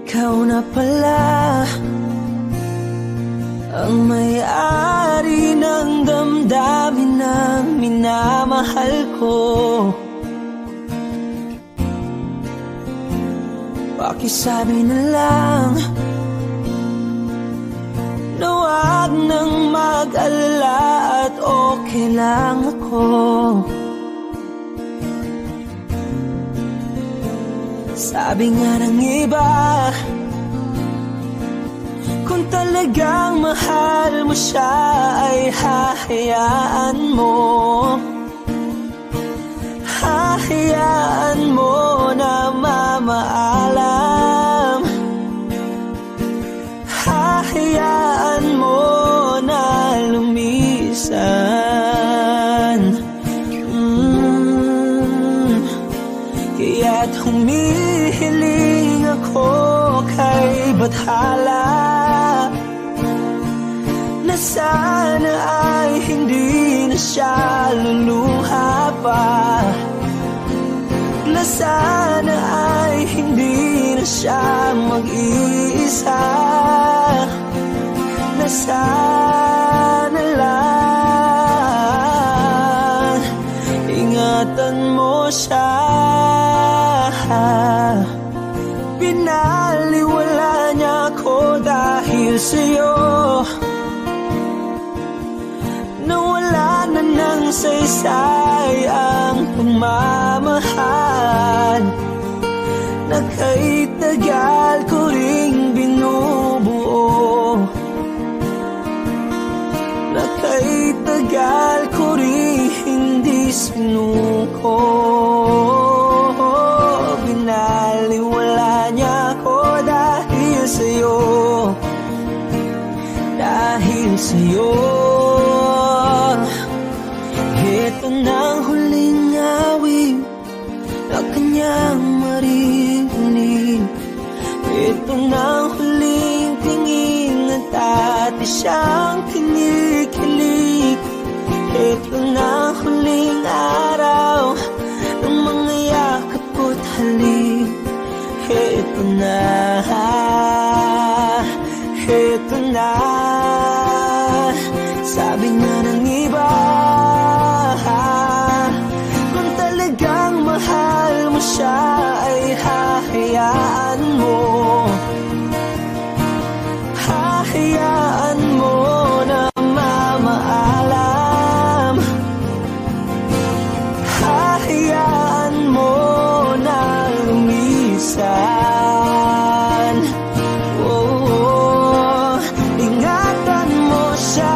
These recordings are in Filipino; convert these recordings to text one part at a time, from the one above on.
ikaw na pala ang may-ari ng damdamin ng minamahal ko. Pakisabi na lang na wag nang mag-alala at okay lang ako. Sabi nga ng iba, kung talagang mahal mo siya ay hahayaan mo. Hahayaan mo na mamaalam. Hahayaan mo na lumisan. Kaya't humihiling ako kay Bathala na sana ay hindi na siya luluha pa, na sana ay hindi na siya mag-iisa, na sana lang ingatan mo siya. Pinaliwala niya ako dahil sa'yo, nawala na ng saysay ang pagmamahal na kay tagal ko ring binubuo, na kay tagal ko ring hindi sinuko. Binaliwala niya ako dahil sa'yo, dahil sa'yo. Ito na ang huling awit na kanyang maririnig. Ito na ang huling tingin na dati siyang kinikilig. Ito na ang huling araw ng mga yakap ko't halik. Ito na, ito na. Sabi nga ng iba, kung talagang mahal mo siya ay hahayaan mo. Hahayaan mo na mamaalam. Hahayaan mo na lumisan. Oh, ingatan mo siya.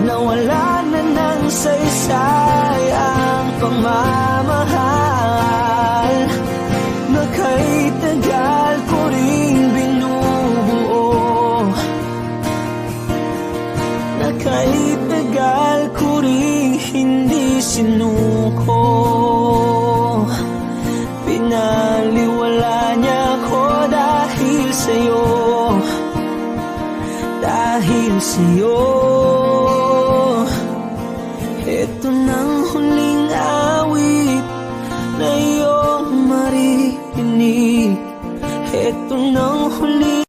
Nawala na ng saysay ang pagmamahal na kay tagal ko ring binubuo, na kay tagal ko ring hindi sinuko. Pinaliwala niya ko dahil sa'yo, dahil sa'yo. Ito nang huling awit na iyong maririnig. Ito nang huling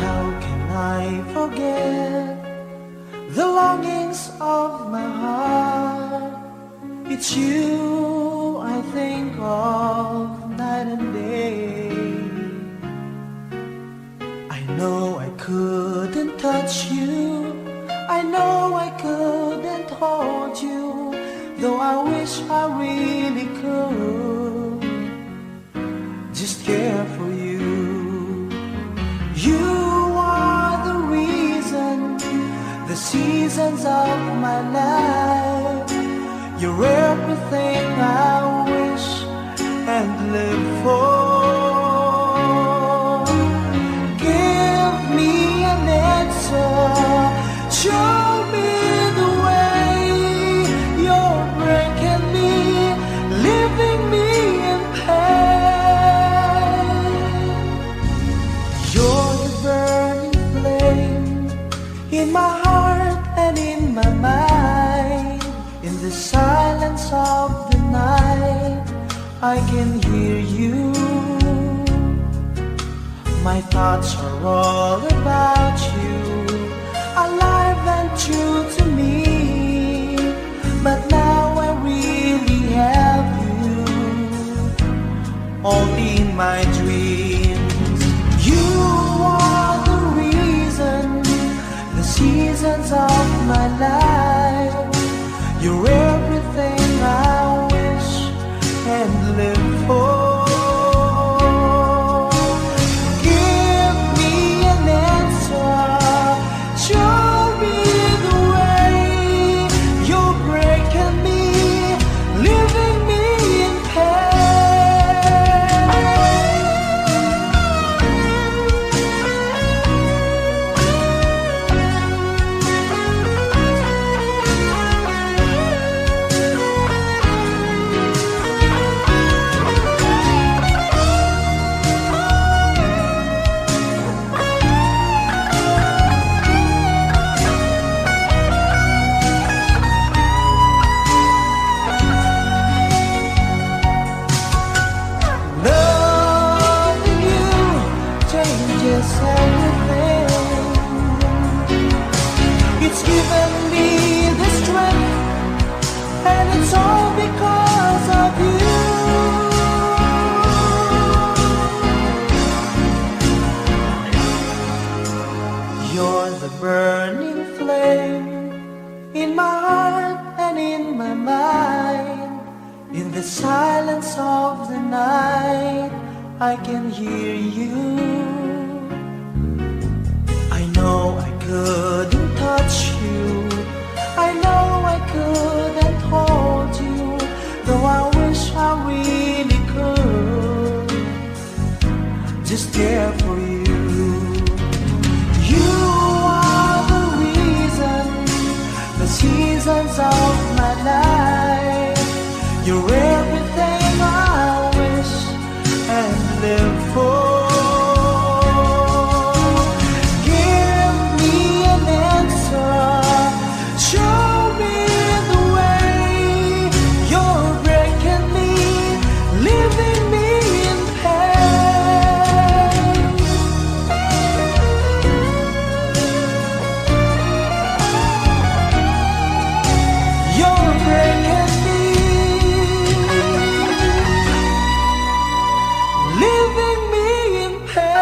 How can I forget the longings of my heart? It's you I think of night and day. I know I couldn't touch you, I know I couldn't hold you, though I wish I really could just care for you. You are the reason, the seasons of my life. You're everything I wish and live for. Give me an answer, show me the way. silence of the night, I can hear you. My thoughts are all about you, alive and true to me. But now I really have you, only in my dreams. You are the reason, the seasons of my life. You're everything I wish and live for. Give me an answer, show me the way. You're breaking me, leaving me in loving you changes everything. It's given me the strength, and it's all because of you. You're the burning flame in my heart and in my mind. In the silence of the night, I can hear you. I know I couldn't touch you, I know I couldn't hold you, though I wish I really could just care for you. You are the reason, the seasons of my life. You're everything I wish and live for. Give me an answer, show me the way. You're breaking me, leaving me in pain. You're breaking me, leaving me in pain.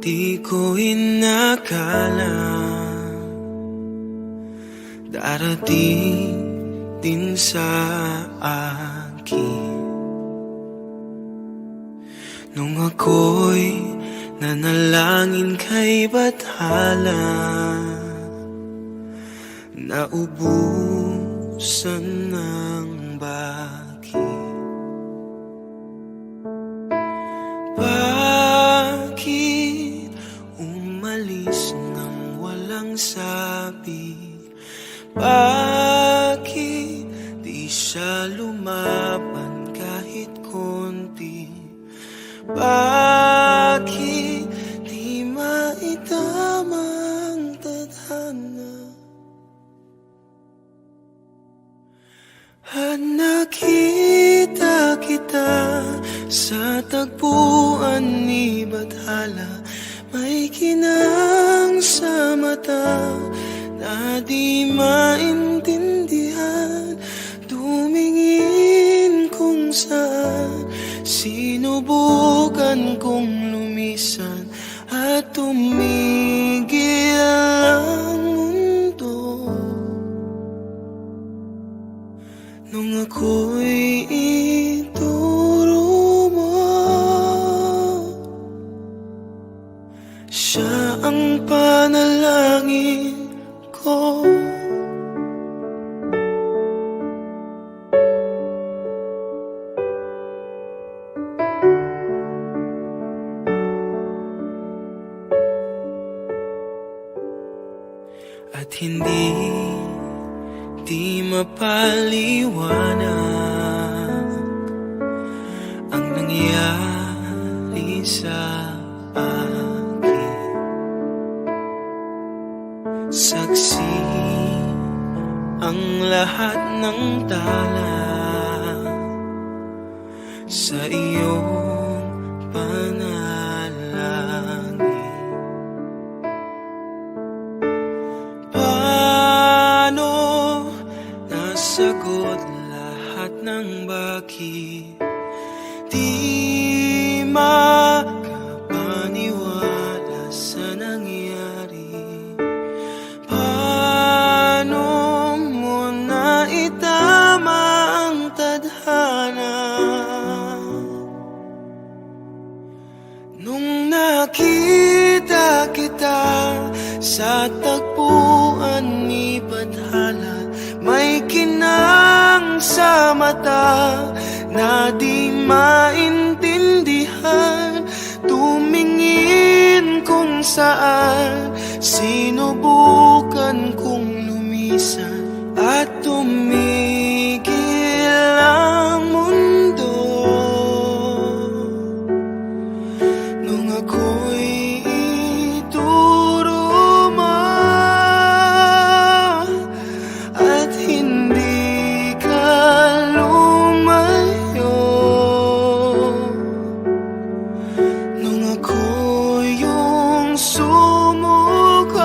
Di ko inakala darating din sa akin nung ako'y nanalangin kay Bathala, naubusan ng bakit. Bakit umalis nang walang sabi? Bakit di siya lumaban kahit konti? Bakit di maitamang tadhana? At nakita kita sa tagpuan ni Bathala, may kinang sa mata na di maintindihan. Tumingin kung saan, sinubukan kong lumisan at tumigil ang mundo. Nung ako'y ituro mo, siya ang panalangin at hindi di mapaliwanag ang nangyari sa akin. Saksi ang lahat ng tala sa iyong panalangin. Paano nasagot lahat ng bakit di makapaniwala sa nangyari? Paano mo naitama ang tadhana nung nakita kita sa tagpuan ni Bathala? May kinang sa mata na di maintindihan, tumingin kung saan, sinubukan kong lumisan at tumigil ang mundo nung ako'y ituro mo at hindi ka lumayo, nung ako yung sumuko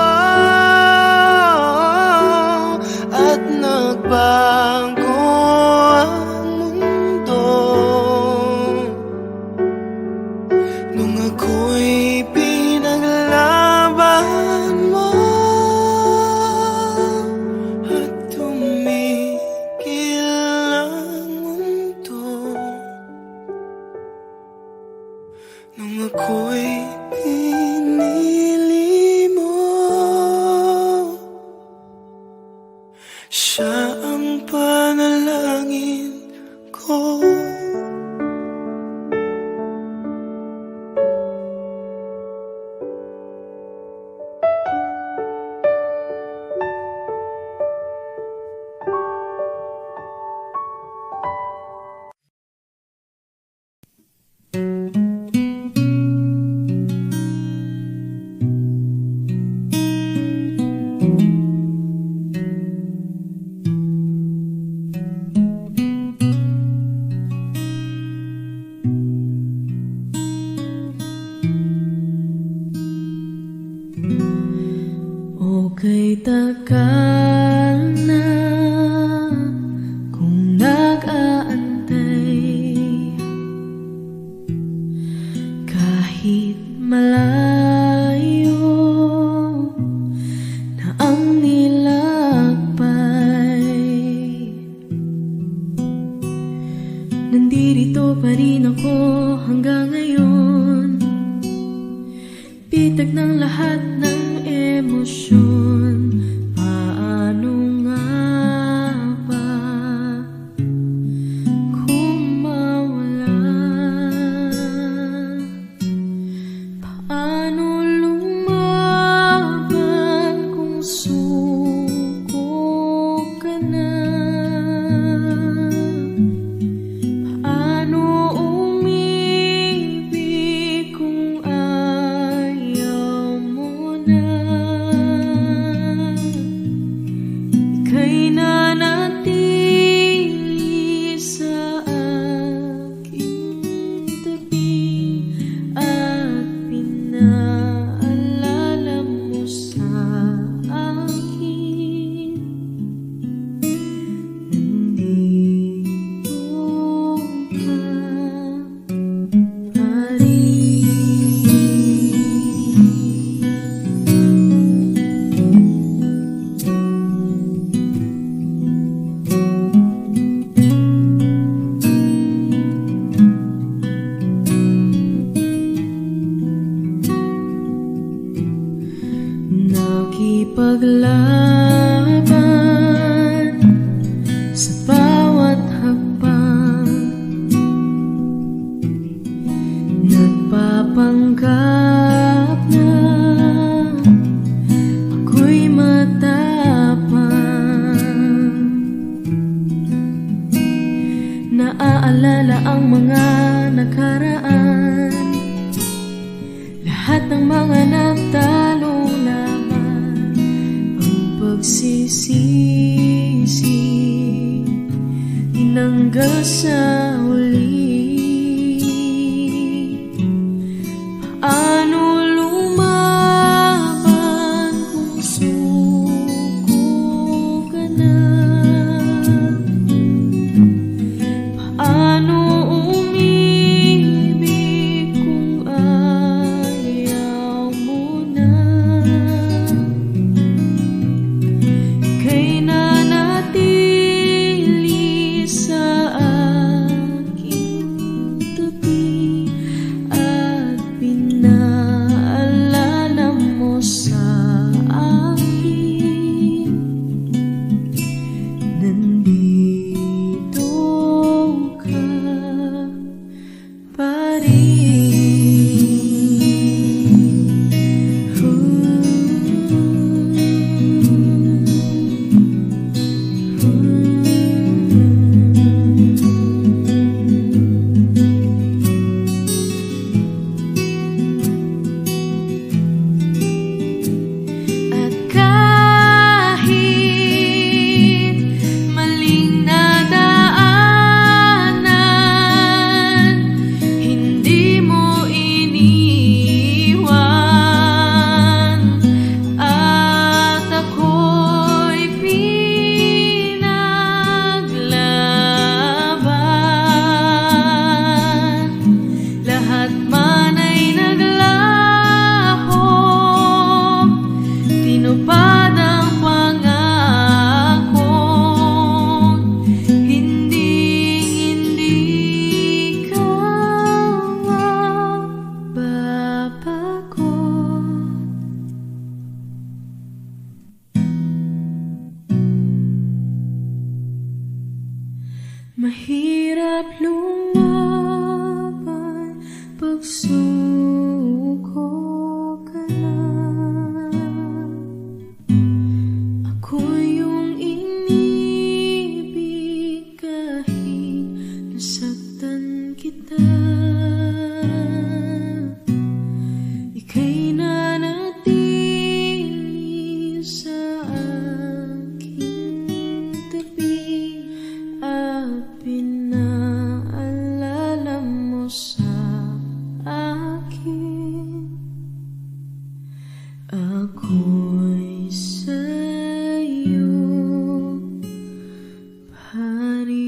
at nagbago ang mundo, nung ako'y pinaglaban mo at tumigil ang mundo, nung ako'y pinili mo. Siya ang panalangin ko. Okay, tagal na kung nag-aantay, kahit malayo na ang nilakbay, nandirito pa rin ako hanggang ngayon, bitag ng lahat ng emosyon. Paano nga ba kung mawala? Paano lumaban kung suko ka na? Paano umibig kung ayaw mo na? Ika'y nanatili sa aking tabi at pinaalala mo sa akin, nandito ka pa rin. Nakipaglaban sa bawat hakbang, nagpapanggap na ako'y mata maalala ang mga nakaraan, lahat ng mga nagtalong laban, ang pagsisisi tinanggal sa huli. Paano lumaban kung suko ka na? Paano umibig kung ayaw mo na? Ika'y nanatili sa aking tabi at pinaalala mo sa akin, nandito ka pa At kahit maling nadaanan, hindi mo iniwan, at ako'y pinaglaban. Lahat man ay naglaho, tinupad ang pangako, hindi ka mababago. Mahirap lumaban pag suko ka na. Ako yung inibig kahit nasaktan kita. Ika'y nanatili sa aking tabi at pinaalala mo sa akin, ako'y sa'yo pa rin.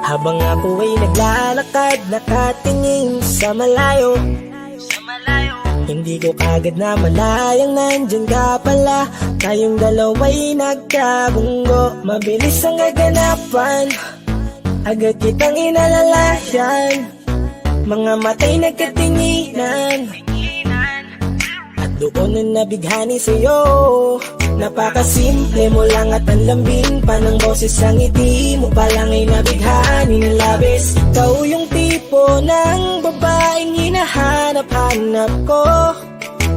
Habang ako ay naglalakad, nakatingin sa malayo, hindi ko kagad na malayang nandyan ka pala. Tayong dalawa'y nagkabunggo, mabilis ang gaganapan, agad kitang inalalayan. Mga mata'y nagkatinginan, at doon na nabighani sa'yo. Napakasimple mo lang at ang lambing pa ng boses, ang ngiti mo pa lang ay nabighani ng labis. Ikaw yung tipo ng babaeng hinahanap-hanap ko.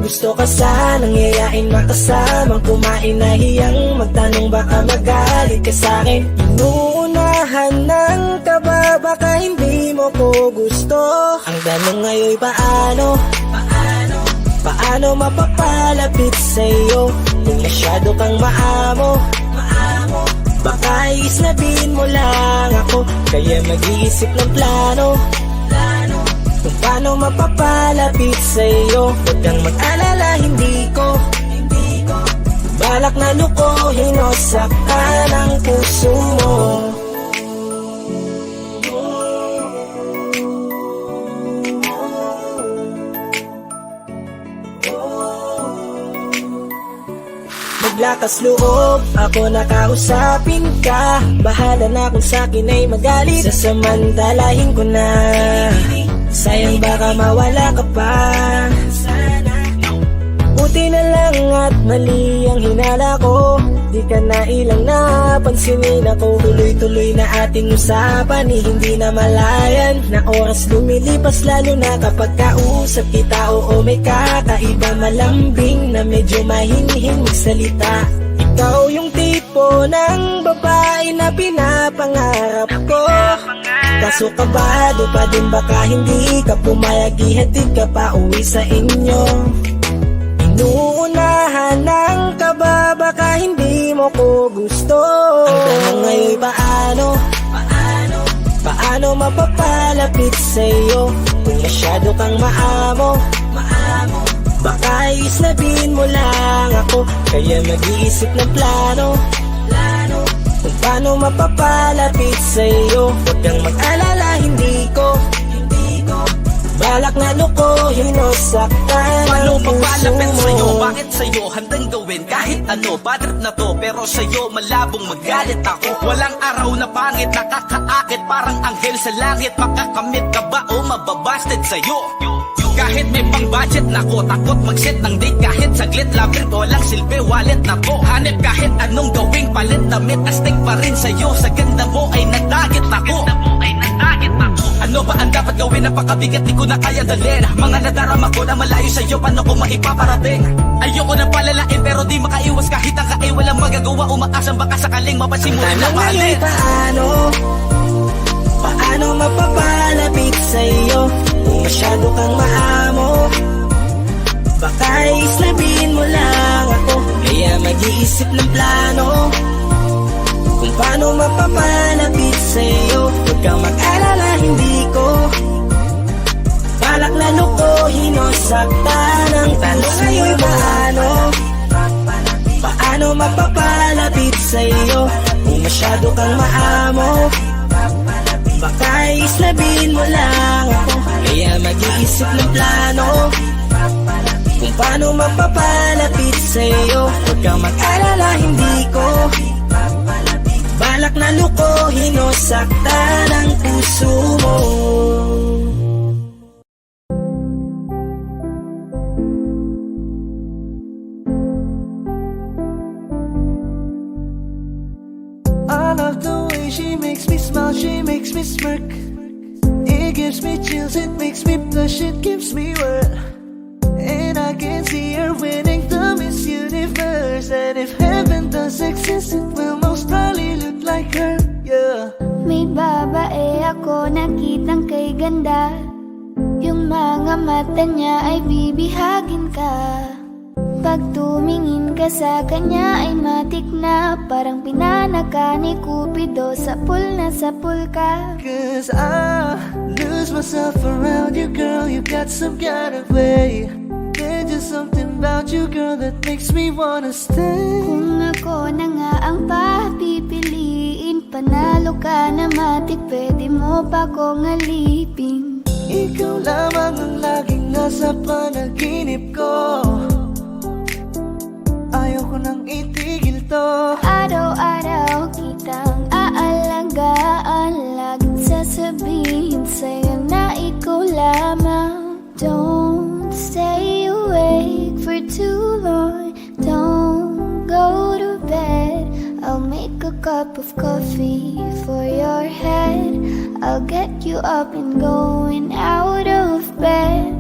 Gusto ka sanang yayain, makasamang kumain, nahiyang magtanong baka magalit ka sa'kin. Inuunahan ng kaba, baka hindi mo ko gusto. Ang tanong ngayon, paano mapapalapit sa'yo? Kung masyado kang maamo, baka isnabin mo lang ako, kaya mag-iisip ng plano kung paano mapapalapit sa'yo. Huwag kang mag-alala, hindi ko balak na lukuhin o saktan ang puso mo. maglakas loob, ako nakausapin ka. Bahala na kung sa'kin ay magalit, sasamantalahin ko na. Sayang baka mawala ka pa. Buti na lang at mali ang hinala ko, di ka na ilang napansinin ako. Tuloy-tuloy na ating usapan, hindi na malayan. Na oras lumilipas lalo na kapag kausap kita. Oo, may kakaiba, malambing na medyo mahinhin magsalita. Ikaw yung tipo ng babae na pinapangarap ko. Kaso kabado pa din, baka hindi ka pumayag, ihatid ka pa uwi sa inyo. Inuunahan ng kaba, baka hindi mo ko gusto. Ang tanong ngayon, paano mapapalapit sa'yo kung masyado kang maamo? Baka islabin mo lang ako, kaya mag-iisip ng plano kung paano mapapalapit sa'yo. Huwag kang mag-alala, hindi ko balak na lukuhin o saktan Paano ang puso pagpalapit sa'yo? mo. Bakit sa'yo? Handang gawin kahit ano. Bad trip na to, pero sa'yo malabong magalit ako. Walang araw na pangit, nakakaakit parang anghel sa langit. Makakamit ka ba o mababasted sa'yo? Kahit may pang budget na ko, takot mag-set ng date. Kahit saglit, love trip, walang silbi, wallet na ko. Hanip kahit anong gawing palit, damit, astig pa rin sa'yo. Sa ganda mo ay nadagit ako. Ano ba ang dapat gawin? Napakabigat, di ko na kaya dalhin. Mga nadarama ko na malayo sa'yo, paano ko maipaparating? Ayoko na palalain pero di makaiwas kahit ang kaay. Walang magagawa, umaasang baka sakaling mapasimulan na Tanong mahalin. ngayon, paano mapapalapit sa'yo kung masyado kang maamo? Baka islabin mo lang ako, kaya mag-iisip ng plano kung paano mapapalapit sa'yo. Huwag kang mag-alala, hindi ko balak na lukuhin o saktan ang tanong ngayon, paano mapapalapit sa'yo kung masyado kang maamo? Baka islabin mo lang ako, kaya mag-iisip ng plano kung paano mapapalapit sa'yo. Huwag kang mag-alala, hindi ko balak na lukuhin o saktan ang puso mo. I love the way she makes me smile, she makes me smirk. It gives me chills, it makes me blush, it gives me wet. And I can see her winning the Miss Universe. And if heaven does exist, it will most probably look like her, yeah. May babae ako nakitang kay ganda. Yung mga mata niya ay bibihagin ka. Pag tumingin ka sa kanya ay matik na. Parang pinanaka ni Cupido, sapul na sapul ka. Cause I lose myself around you, girl. You got some kind of way. There's just something about you, girl, that makes me wanna stay. Kung ako na nga ang papipiliin, panalo ka na matik, pwede mo pa kong alipin. Ikaw lamang ang laging nasa panaginip ko. Ayoko nang itigil to. Araw-araw kitang aalagaan, laging sasabihin sa'yo na ikaw lamang. Don't stay awake for too long, don't go to bed. I'll make a cup of coffee for your head. I'll get you up and going out of bed.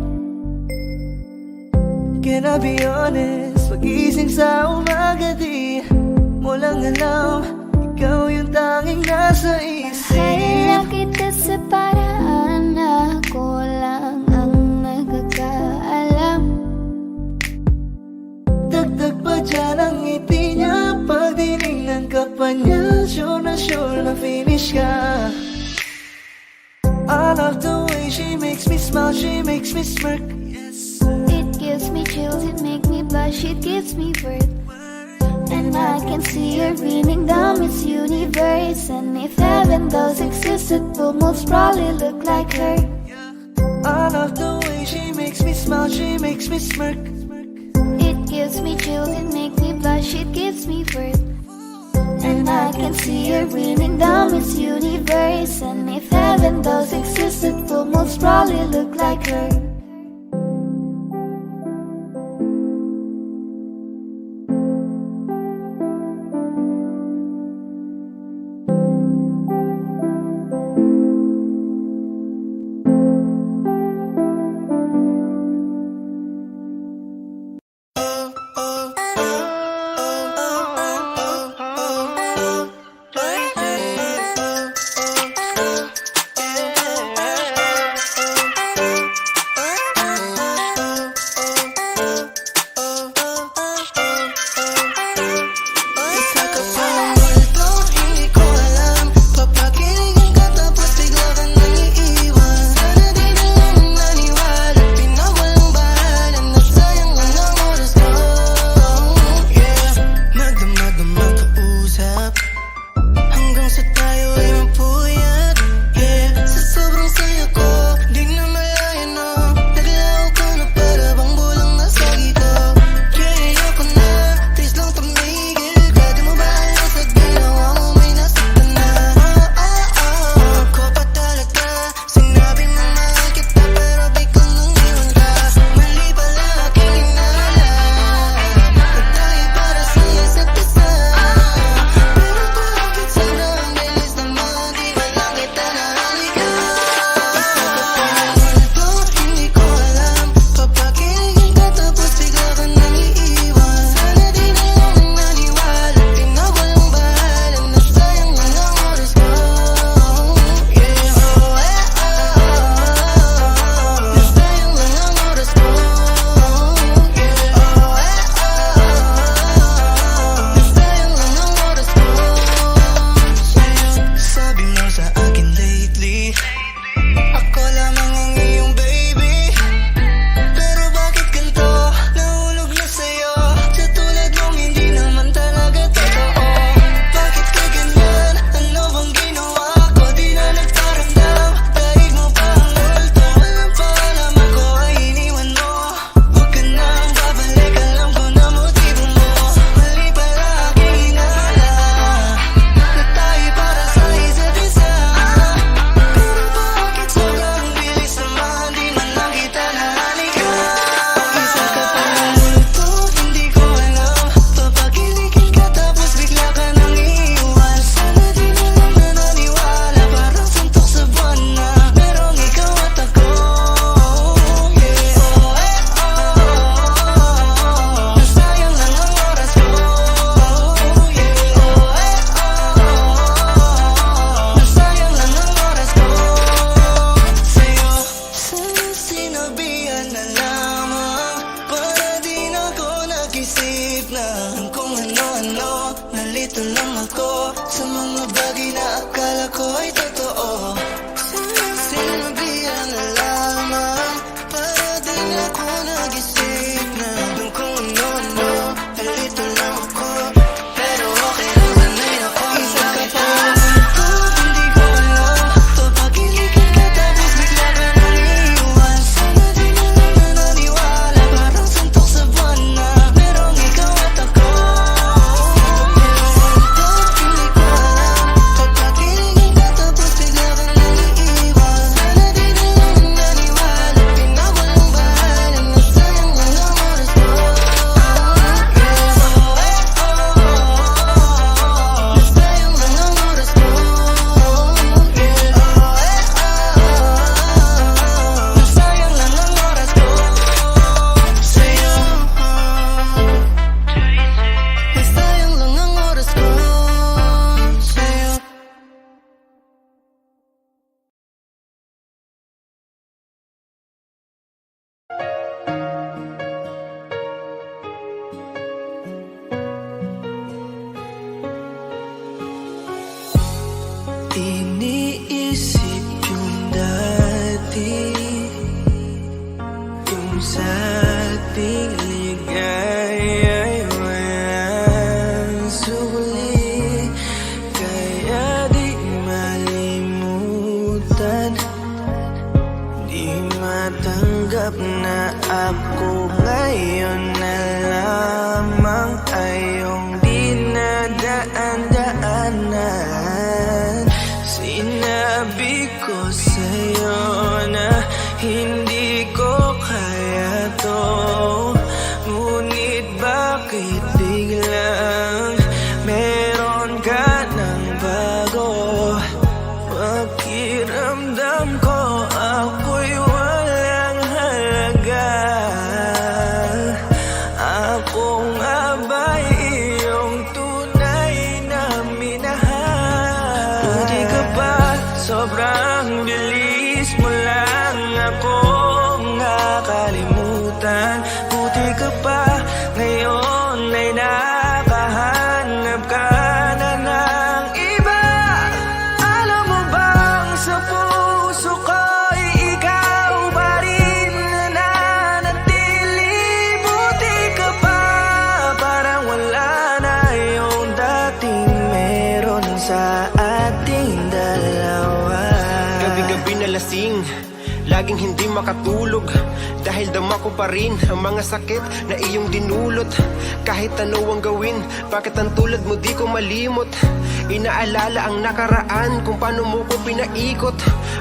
Can I be honest? Pag-ising sa umaga di mo lang alam, ikaw yung tanging nasa isip. Mahal kita sa paraan na ako lang ang nagkakaalam. Dagdag pa dyan ang ngiti niya, pag dinignan ka pa niya, sure na finish ka. I love the way she makes me smile, she makes me smirk. It gives me chills, it makes me blush, it gives me worth. And I can see her winning the Miss Universe. And if heaven does exist, it will most probably look like her. I love the way she makes me smile, she makes me smirk. It gives gives me chills, it makes me blush, it gives me birth. And I can see her breathing down Miss Universe. And if heaven does exist, it will most probably look like her. Iniisip yung dati, kung sa ating ligaya'y walang suli. Kaya di malimutan, di matanggap na ako ngayon na lamang ay iyong dinadaan-daanan. Sinabi ko sa'yo na hindi ko kaya to, ngunit bakit biglang meron ka ng bago? Pakiramdam ko ako'y walang halaga. Ako nga ba'y iyong tunay na minahal? Buti ka pa, sobrang bilis mo lang akong nakalimutan. Buti ka pa, ngayon ay nakahanap ka na ng iba. Alam mo bang sa puso ko'y ikaw pa rin nananatili? Buti ka pa, parang wala na yung dating meron sa ating dalawa. Gabi-gabi na lasing, laging hindi makatulog, dahil dama ko pa rin ang mga sakit na iyong dinulot. Kahit ano ang gawin, bakit ang tulad mo di ko malimot? Inaalala ang nakaraan, kung paano mo ko pinaikot.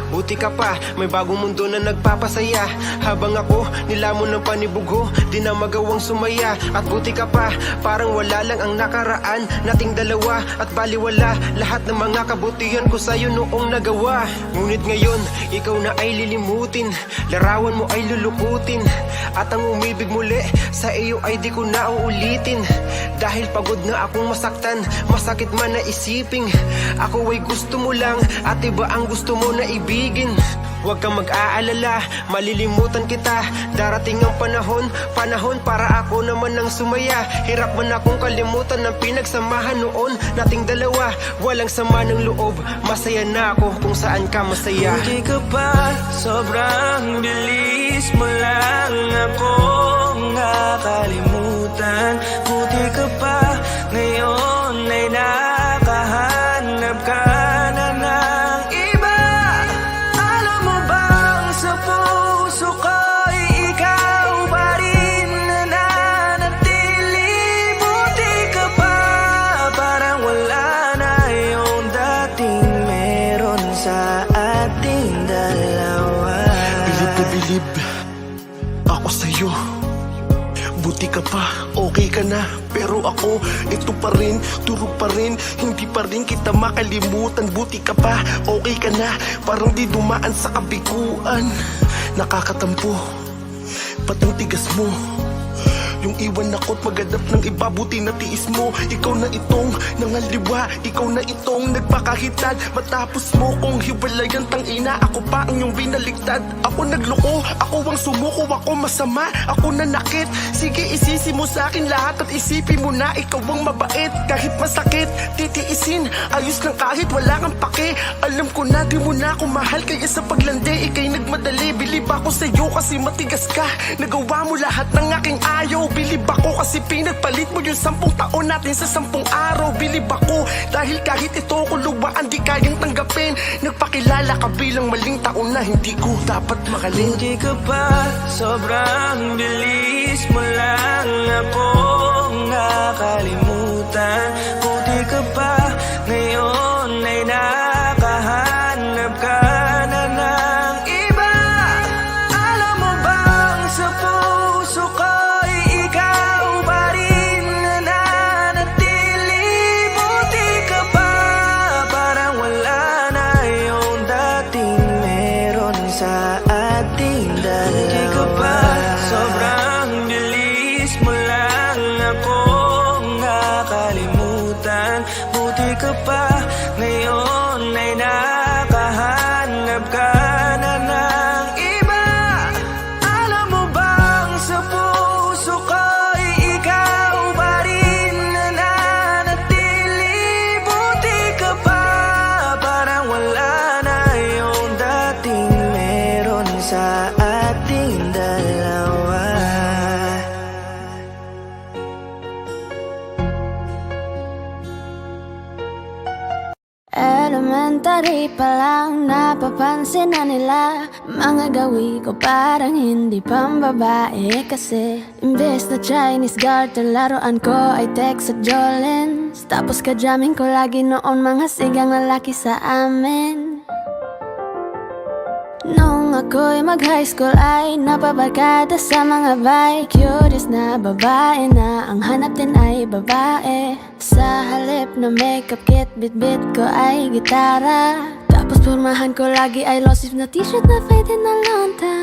Buti ka pa, may bagong mundo na nagpapasaya. Habang ako, nilamon ng panibugho, di na magawang sumaya. At buti ka pa, parang wala lang ang nakaraan nating dalawa. At baliwala, lahat ng mga kabutihan ko sa'yo noong nagawa. Ngunit ngayon, ikaw na ay lilimutin, larawan mo ay lulukutin, at ang umibig muli sa iyo ay di ko na uulitin. Dahil pagod na akong masaktan, masakit man na isiping ako ay gusto mo lang at iba ang gusto mo na ibigin. Huwag kang mag-aalala, malilimutan kita. Darating ang panahon para ako naman ang sumaya. Hirap man akong kalimutan ng pinagsamahan noon nating dalawa. Walang sama ng loob, masaya na ako kung saan ka masaya. Buti ka pa, sobrang bilis mo lang akong nakalimutan. Buti ka pa, ngayon ay nakahanap ka na ng iba. Alam mo bang sa puso ko'y ikaw pa rin nananatili? Buti ka pa, parang wala na yung dating meron sa ating dalawa. Bilib na bilib ako sa'yo. Buti ka pa, okay ka na. Pero ako, ito pa rin, turo pa rin, hindi pa rin kita makalimutan. Buti ka pa, okay ka na, parang di dumaan sa kabiguan. Nakakatampo, ba't ang tigas mo? Yung iwan ako't maghanap ng iba, buti na tiis mo. Ikaw na itong nangaliwa, ikaw na itong nagpakahitad. Matapos mo kong hiwalayan, tangina, ako pa ang iyong binaligtad. Ako nagloko, ako ang sumuko, ako masama, ako nanakit. Sige, isisi mo sa akin lahat at isipin mo na ikaw ang mabait. Kahit masakit, titiisin, ayos lang kahit wala kang pake. Alam ko na di mo na ako mahal, kaya sa paglandi ikay nagmadali. Bilib ako sa'yo kasi matigas ka, nagawa mo lahat ng aking ayaw. Bilib ako kasi pinagpalit mo yung 10 taon natin sa 10 araw. Bilib ako dahil kahit ito ko luwaan di kayang tanggapin. Nagpakilala ka bilang maling taon na hindi ko dapat makalin. Buti ka pa, sobrang bilis mo lang akong nakalimutan. Buti ka pa, ngayon ay nakahanap ka na ng iba. Alam mo bang sa puso ko'y ikaw pa rin nananatili? Buti ka pa, parang wala na yung dating meron sa ating dalawa. Buti ka pa, sobrang bilis mo lang akong nakalimutan. Buti ka pa, ngayon ay nakahanap ka na ng iba. Alam mo bang sa puso ko'y ikaw pa rin nananatili? Buti ka pa, parang wala na yung dating meron sa ating dalawa. Elementary January pa lang napapansin na nila mga gawi ko parang hindi pambabae. Kasi imbes na Chinese garter, laruan ko ay Tex at Jolens. Tapos ka-jamming ko lagi noon mga sigang lalaki sa amin. Nung ako'y mag-high school ay napabarkada sa mga bike. Curious na babae na ang hanap din ay babae. Sa halip na makeup kit, bit-bit ko ay gitara. Tapos pormahan ko lagi ay low sleeve na t-shirt na faded na lonta.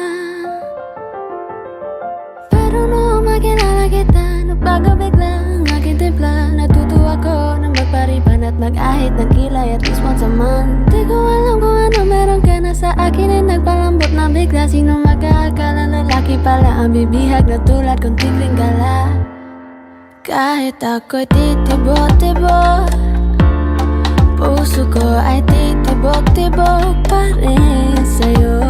Pero nung makilala kita, nagbago bigla ang aking timpla. Natutuwa ko na magpariban at mag-ahit ng kilay at least once a month. Di ko alam kung ano meron ka na sa akin ay nagpalambot na bigla. Sino mag-aakala lalaki pala ang bibihag na tulad kong tigling gala. Kahit ako'y titibok-tibok, puso ko ay titibok-tibok pa rin sa'yo.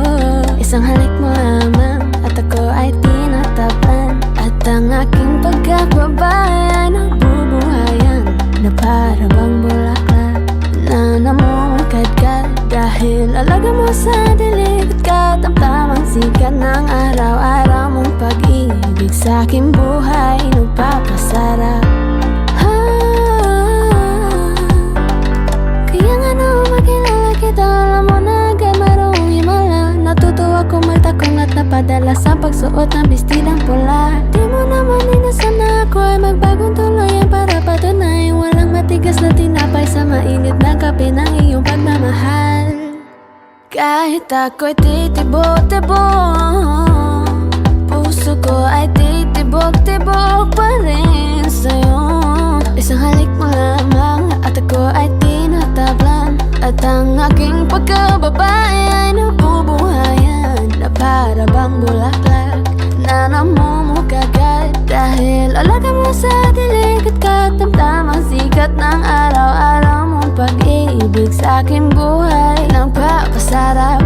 Isang halik mo lamang at ako ay tinatapan. At ang aking pagkakbabae ay nagbubuhayan na para bang bulaklak na namumukadkad. Dahil alaga mo sa dilig at katamtamang sikat ng araw-araw mong pag-ibig sa aking buhay nagpapasarap. Kaya nga nung makilala kita, alam mo na agad marunong himala. Natutuwa ko magtakong at napadala sa pagsuot ng bestidang pula. Di mo naman inasam na ako ay magbagong tuluyan para patunayan walang matigas na tinapay sa mainit na kape ng iyong pagmamahal. Kahit ako'y titibok-tibok, puso ko ay titibok-tibok pa rin sa'yo. Isang halik mo lamang at ako ay tinatablan. At ang aking pagkababae ay nabubuhayan na para bang bulaklak na namumukagad. Dahil alaga mo sa dilig at katamtamang sikat ng araw-araw mong pag-ibig sa aking buhay nagpapasarap.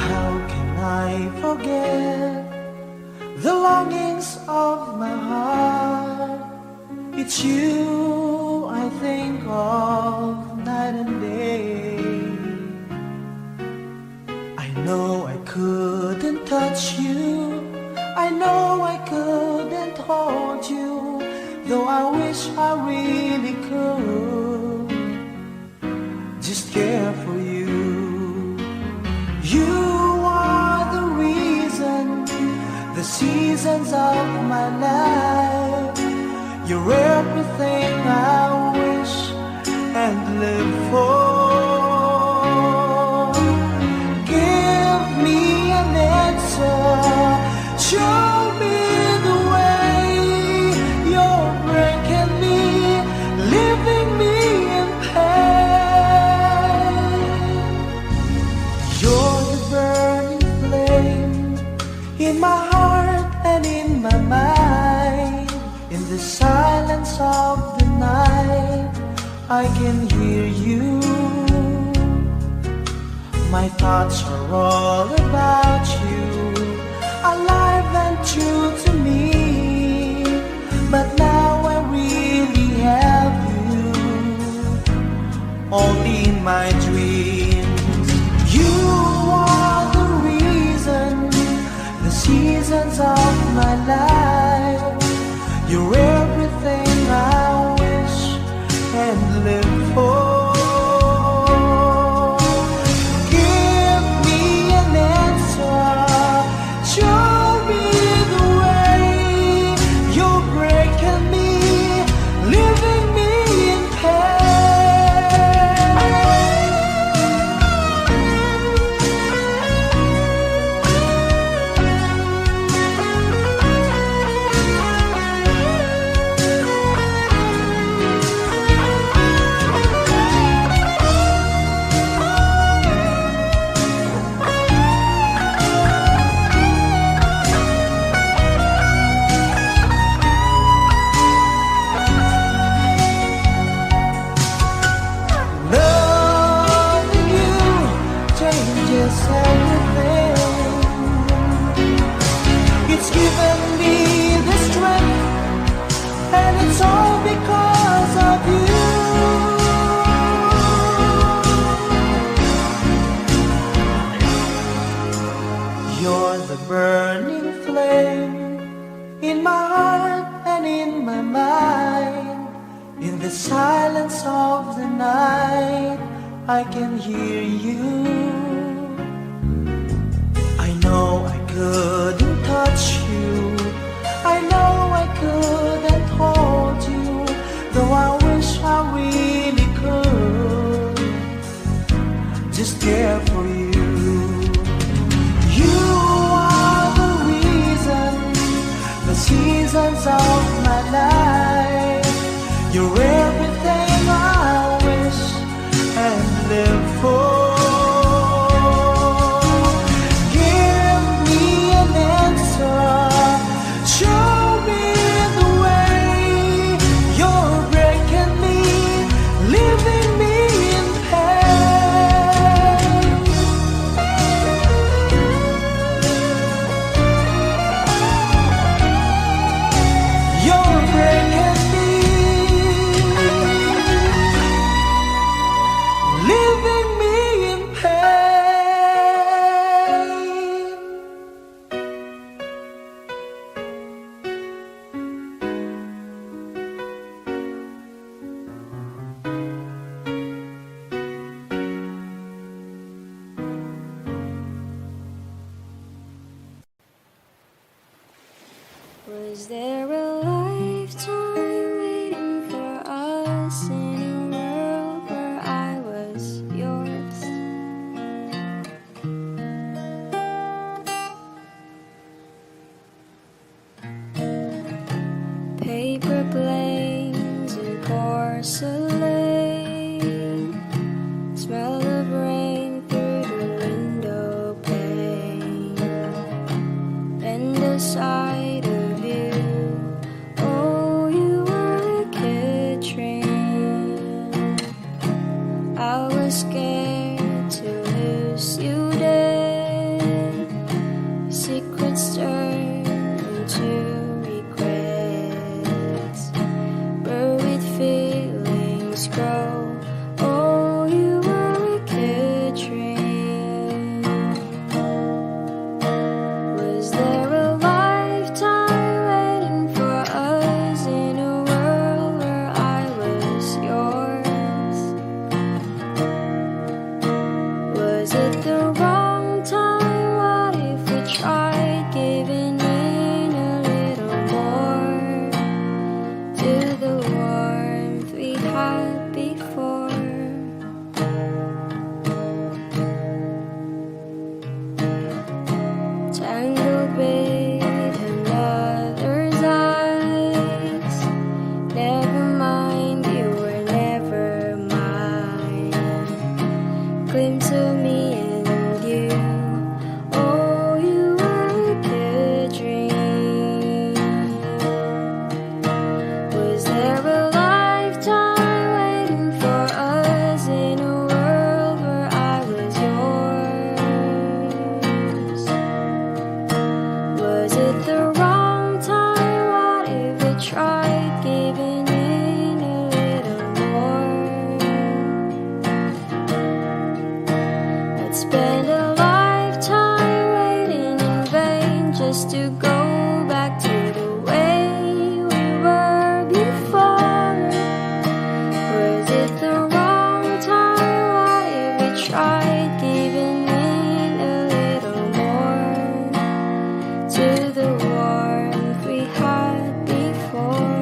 How can I forget the longings of my heart? It's you I think of night and day. I know I couldn't touch you, I know I couldn't hold you, though I wish I really could just care for you. You are the reason, the seasons of my life. You're everything I wish and live for. Give me an answer, show me the way. You're breaking me, leaving me in pain. You're the burning flame in my heart and in my mind. In the silence of the night, I can hear you. My thoughts are all about you, alive and true to me. But now I really have you, only in my dreams. You are the reason, the seasons of my life. You're everything I wish and live for. Give me an answer, show me the way. You're breaking me, leaving me in pain. It's given me the strength, and it's all because of you. You're the burning flame in my heart and in my mind. In the silence of the night, I can hear you. I know I couldn't touch you, I know I couldn't hold you, though I wish I really could just care for you. You are the reason, the seasons of my life. You're everything I wish and live for. Give me an answer, show me the way. You're breaking me, leaving me in pain. You're breaking me, leaving me in pain. Was there a lifetime waiting for us in a world where I was yours? Paper planes and porcelain, smell of rain through the window pane, and the sight of you. Oh, you were a kid train. I was scared to lose you dead. Secrets turn into regrets. Buried feelings grow. Oh, you were a kid train. Was there a lifetime waiting for us in a world where I was yours? Was it the wrong time? What if we tried giving in a little more to the warmth we had before? Tangled with another's eyes. Never mind, you were never mine. Glimpse of me and you. Oh, you were a good dream. Was there a lifetime waiting for us in a world where I was yours? Was it the wrong time? What if we tried giving in a little more? Let's spend a lifetime waiting in vain just to go back to the way we were before. Was it the wrong time? What if we tried giving in a little more to the warmth we had before?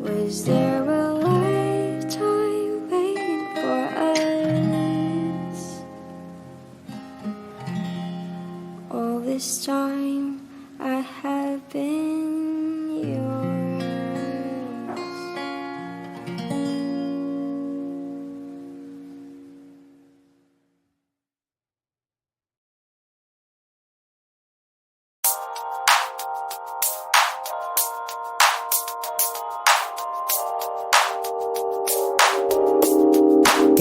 Was there a lifetime waiting for us? All this time I have been yours.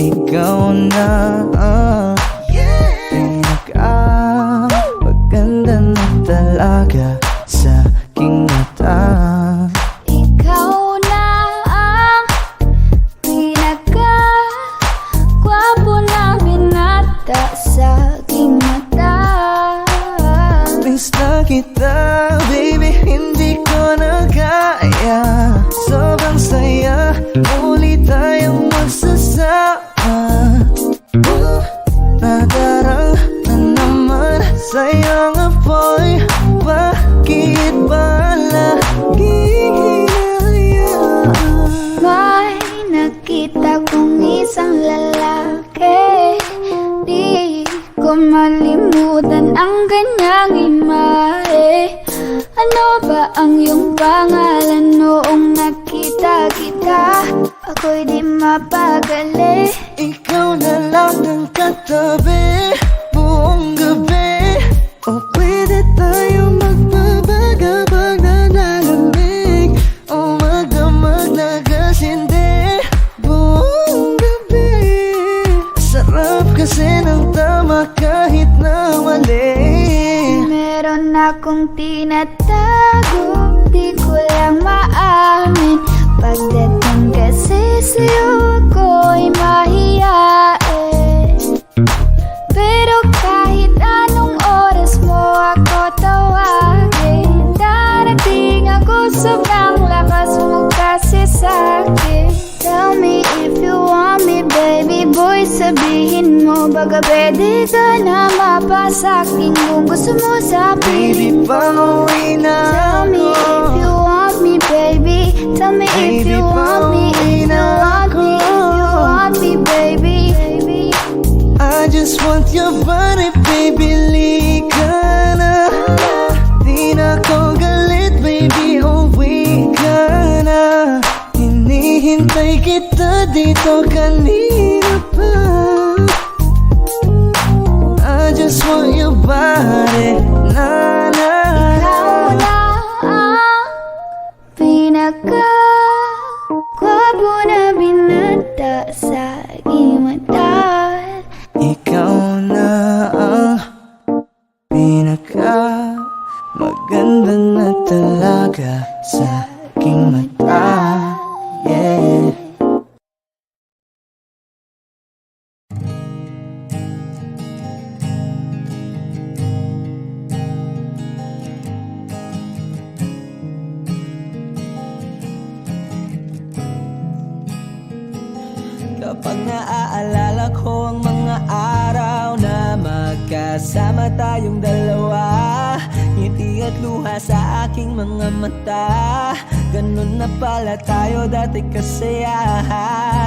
Ikaw na pinaka kita, baby, hindi ko na kaya. Sobrang saya, muli tayong magsasama. Nadarang na naman sayang apoy. Bakit ba laging hinahayaan? May nakita kong isang lalaki, di ko malimutan ang kanyang imahe. Ano ba ang iyong pangalan noong nakita kita? Ako'y di mapagali. Ikaw na lang ang katabi buong gabi. O pwede tayo magbabaga pag nanalamig, o magdamag na gasindi buong gabi. Sarap kasi ng tama kahit na mali. Meron akong tinatago, di ko lang maamin. Pagdating kasi sa'yo ako'y mahiyain. Pero kahit anong oras mo ako tawagin, darating ako, sobrang lakas mo kasi sa'kin. Tell me if you want me, baby boy, sabihin mo baga pwede ka na mapasakin kung gusto mo sa Baby, pauwi na Tell me if you want me, baby. Tell me if you want me, if you want me, if you want me, baby. I just want your body, baby, lika na. Di na ko galit, baby, uwi ka na. Hinihintay kita dito kanina pa. I just want your body, na na na. Ikaw na ang pinaka-gwapo na binata sa aking mata. Ikaw na ang pinaka maganda na talaga sa aking mata. Yeah. Kapag naaalala ko ang mga araw na magkasama tayong dalawa, ngiti at luha sa aking mga mata. Ganun na pala tayo dati kasaya.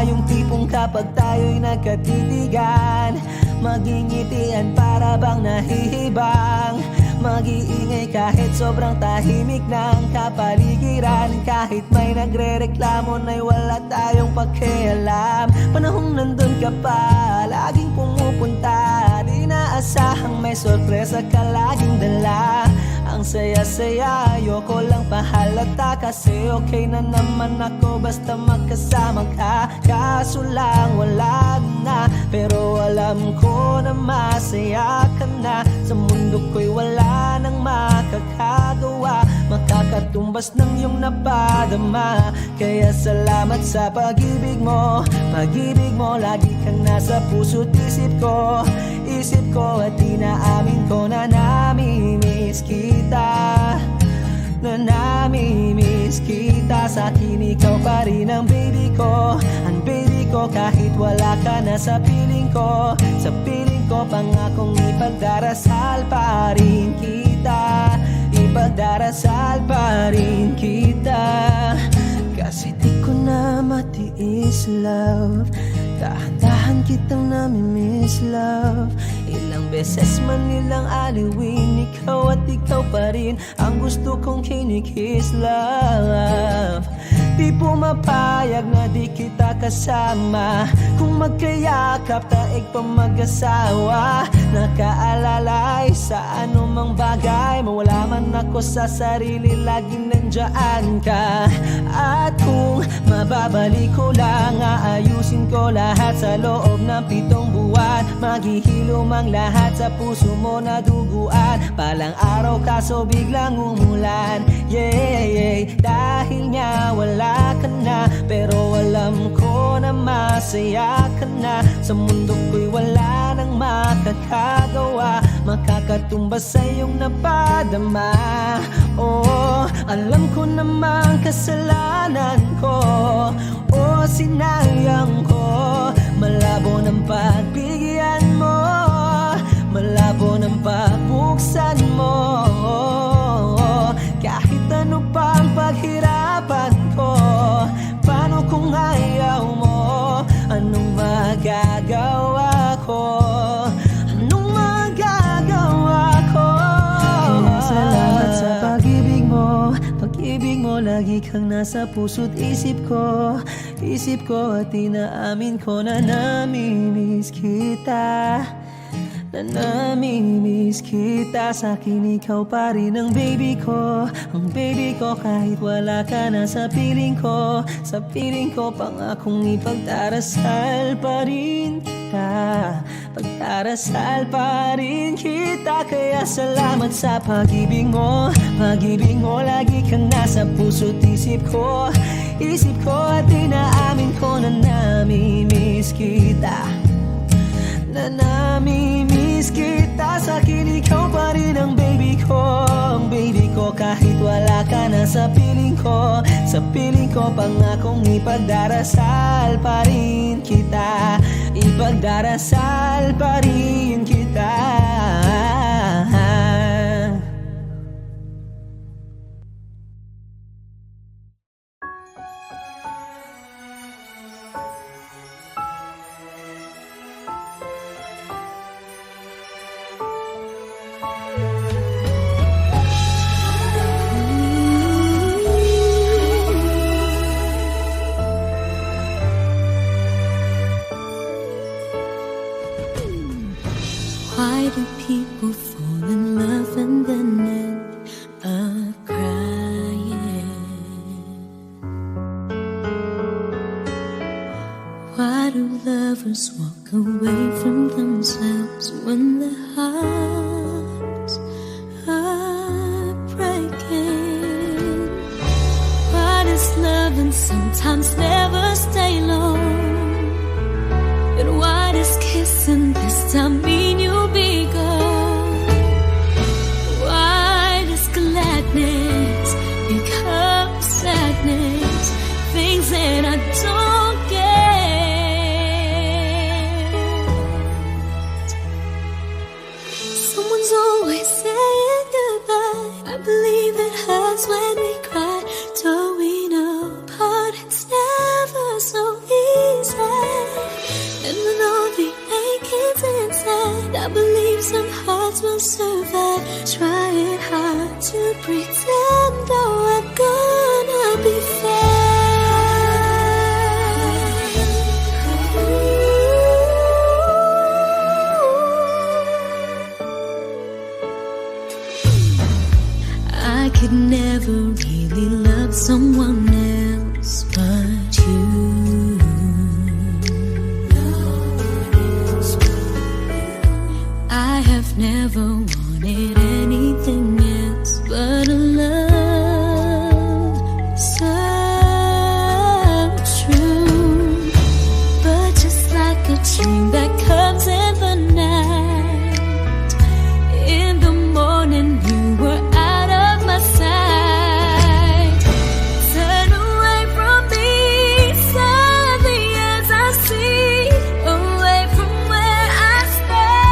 Yung tipong kapag tayo'y nagkatitigan, magingitian para bang nahihibang. Mag-iingay kahit sobrang tahimik ng kapaligiran. Kahit may nagre-reklamo na'y wala tayong pakialam. Panahong nandun ka pa, laging pumupunta. Di naasahang may sorpresa ka laging dala. Ang saya-saya, ayoko lang pahalata. Kasi okay na naman ako basta magkasama ka. Kaso lang wala na, pero alam ko na masaya ka na. Sa mundo ko'y wala nang makakagawa, makakatumbas ng iyong napadama. Kaya salamat sa pag-ibig mo. Pag-ibig mo, lagi kang nasa puso't isip ko. Isip ko at inaamin ko na namimiss kita. Na namimiss kita. Sa akin ikaw pa rin ang baby ko. Ang baby ko kahit wala ka na sa piling ko. Sa piling ko pangakong ipagdarasal pa rin kita. Ipagdarasal pa rin kita. Kasi di ko na matiis, love. Dahan-dahan kitang namimiss, love. Ilang beses man nilang aliwin, ikaw at ikaw pa rin ang gusto kong kinikiss, love. Di pumapayag na di kita kasama. Kung magkayakap taig pa mag-asawa. Nakaalalay sa anumang bagay. Mawala man ako sa sarili, laging nandiyan ka. At kung mababalik ko lang, aayusin ko lahat sa loob ng 7 buwan. Maghihilom ang lahat sa puso mo na duguan. Palang araw kaso biglang umulan. Yeah, yeah. Dahil nga wala ka na, pero alam ko na masaya ka na. Sa mundo ko'y wala nang makakagawa, makatumba sa iyong napadama. Oh, alam ko namang kasalanan ko, oh, sinayang ko. Malabo ng pagbigyan mo, malabo ng pagbuksan mo. Kahit ano pa ang paghirapan ko, paano kung ayaw mo? Anong magagawa ko? Anong magagawa ko? Kaya salamat sa pag-ibig mo. Pag-ibig mo, lagi kang nasa puso't isip ko. Isip ko at inaamin ko na namimiss kita. Na namimiss kita. Sa'kin ikaw pa rin ang baby ko. Ang baby ko kahit wala ka na sa piling ko. Sa piling ko pangakong ipagdarasal pa rin kita. Pagdarasal pa rin kita. Kaya salamat sa pag-ibig mo. Pag-ibig mo, lagi kang nasa puso't isip ko. Isip ko at inaamin ko na namimiss kita. Na namimiss kita. Sa'kin ikaw pa rin ang baby ko. Ang baby ko kahit wala ka na sa piling ko. Sa piling ko pangakong ipagdarasal pa rin kita. Ipagdarasal pa rin kita. Why do people fall in love and then end up crying? Why do lovers walk away from themselves when their hearts are breaking? Why does loving sometimes never stay long? And why does kissing this time mean you'll be gone? Why does gladness become sadness? Things that I don't get. Someone's always saying goodbye. I believe it hurts when we cry. Towing apart, it's never so easy. And with all the achings inside, I believe some hearts will survive. Trying hard to pretend that we're gonna be fine. I could never really love someone else but you. I have never wanted anything else but a love so true. But just like a dream that comes in the night, in the morning you were out of my sight. Turn away from me, sadly as I see, away from where I stand.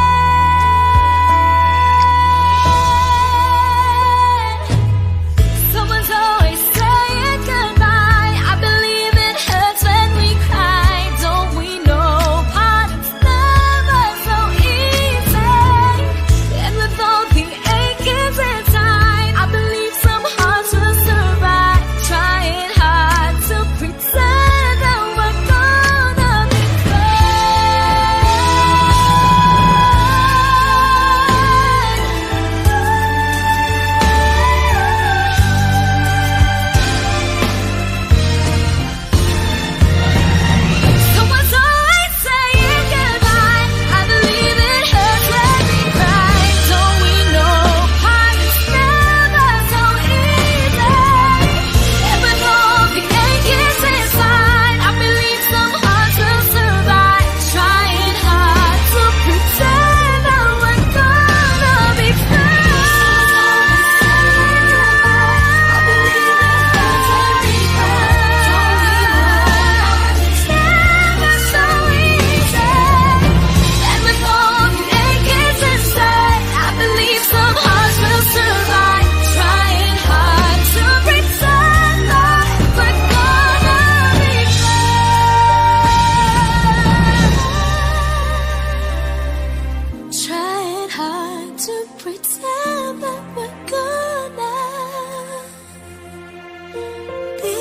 pretend that we're gonna be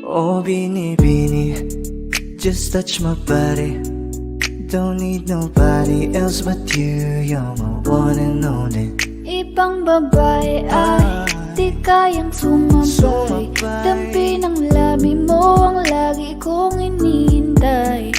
Oh, Bini, just touch my body. Don't need nobody else but you. You're my one and only. Ibang babae ay di kayang sumabay. Dampi ng labi mo ang lagi kong inihintay.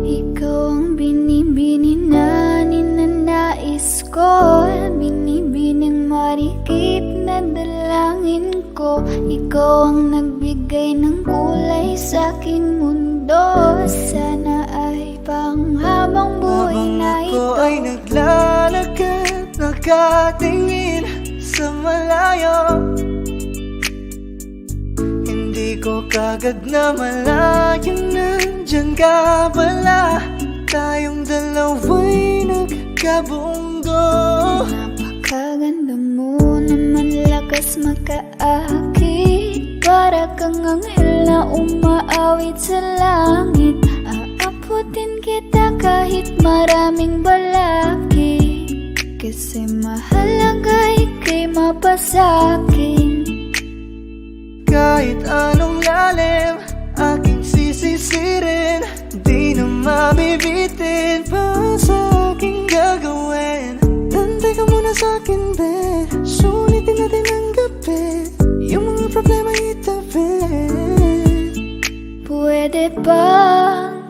Ikaw ang binibini na ninanais ko, binibining marikit na dalangin ko. Ikaw ang nagbigay ng kulay sa aking mundo. Sana ay panghabang buhay na Habang ako ito. ay naglalakad, nakatingin sa malayo, hindi ko kagad na malayo, nandyan ka pala. Tayong dalawa'y nagkabunggo. Napakaganda mo naman, lakas makaakit. Para kang anghel na umaawit sa langit. Aabutin kita kahit maraming balakid. Kasi mahalaga ika'y mapasakin. Kahit anong lalim, aking sisisirin, di na mabibitin pa sa aking gagawin. Tantay ka muna sa'kin, be. Sulitin natin ang gabi, yung mga problema itabi. Pwede bang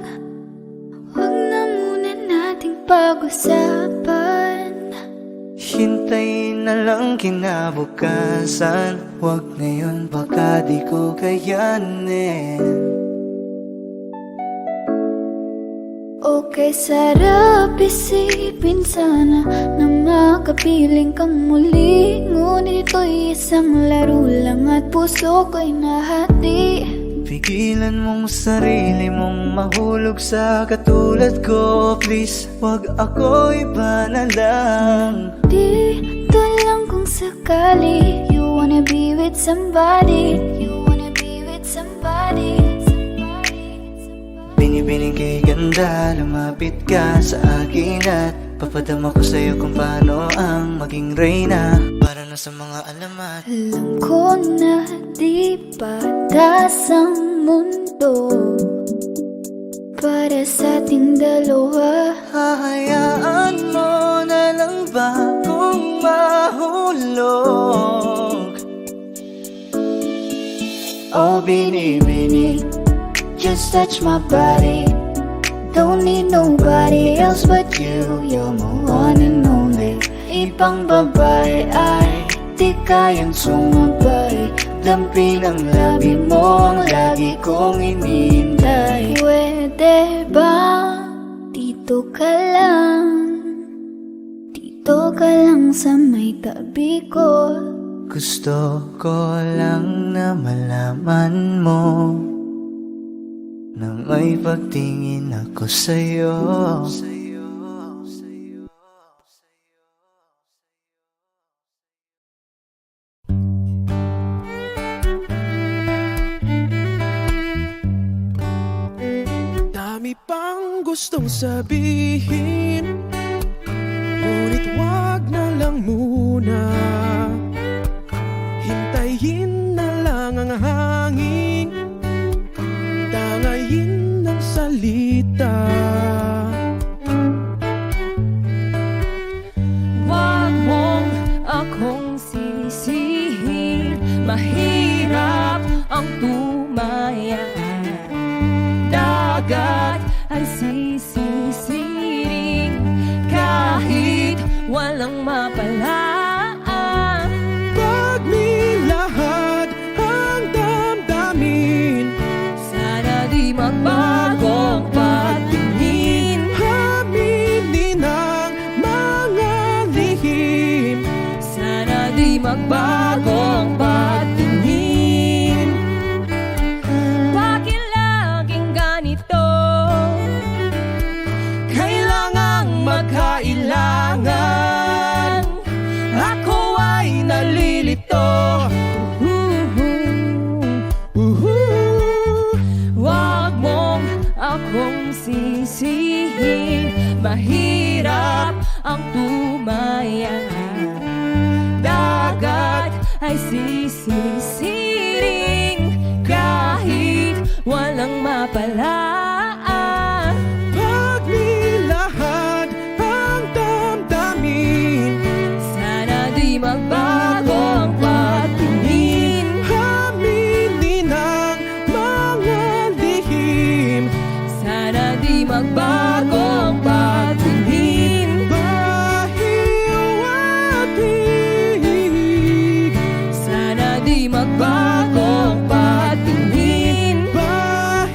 huwag na muna nating pag-usapan? Hintayin na lang kinabukasan, wag ngayon baka di ko kayanin. Okay, sarap isipin sana na makapiling kang muli. Ngunit ito'y isang laro lang at puso ko'y nahati. Pigilan mong sarili mong mahulog sa katulad ko. Please, wag ako iba na lang. Dito lang kung sakali you wanna be with somebody. You wanna be with somebody. Binibining kay ganda, lumapit ka sa akin at papadama ko sa'yo kung paano ang maging reyna. Para na sa mga alamat. Alam ko na di patas ang mundo para sa ating dalawa. Hahayaan mo na lang ba kung mahulog? Oh, Bini, just touch my body. Don't need nobody else but you. You're my one and only. Ibang babae ay di kayang sumabay. Dampi ng labi mo ang lagi kong inihintay. Pwede ba dito ka lang? Dito ka lang sa may tabi ko. Gusto ko lang na malaman mo na may pagtingin ako sa'yo. Dami pang gustong sabihin, ngunit wag na lang muna. Hintayin na lang ang hangin, tangayin ng salita. Wag mong akong sisihin, mahirap ang tumaya. Dagat ay sisisiring kahit walang mapalaan. Pagmilahad ang damdamin, Sana di magbagong patingin. aminin ang mga lihim. Sana di magbagong patingin. mahirap ang tumaya. Dagat ay sisisiring kahit walang mapalaan. Pagnilahad ang damdamin, Sana di magbago ang patingin. aminin ang mga lihim, Sana di magbago ang patingin. pahiwatig, Sana di magbago ang patingin. pahiwatig.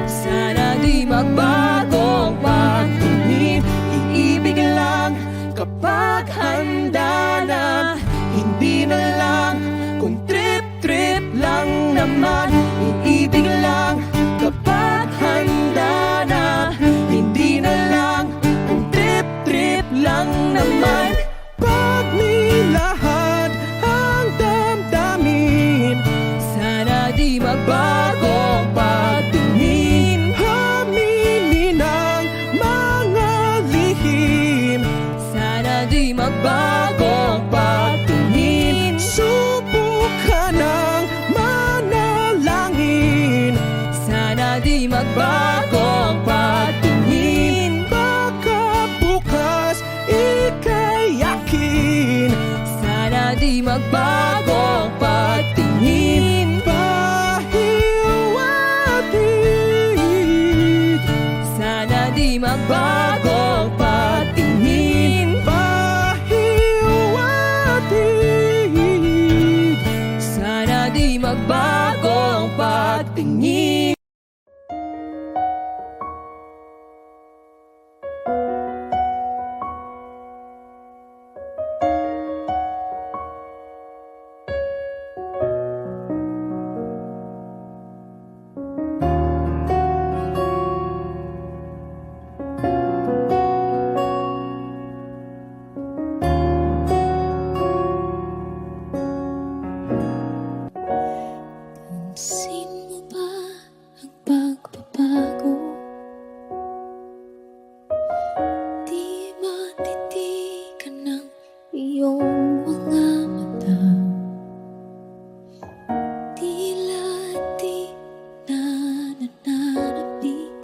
Sana di magbago ang patingin. Iibig lang kapag handa na, hindi na lang kung trip-trip lang naman. Iibig lang kapag handa na, hindi na lang kung trip-trip lang naman. Pagnilahad ang damdamin, Sana di magbago ang patingin. aminin ang mga lihim, Sana di magbago ang patingin. subukan ang manalangin. Sana di magbago ang patingin. Baka bukas ika'y yakin, Sana di magbago ang patingin. pahiwatig, Sana di magbago ang patingin. pahiwatig. Sana di magbago ang patingin. Pansin mo ba ang pagbabago? Di matitigan ng iyong mga mata. Tila di na nananabik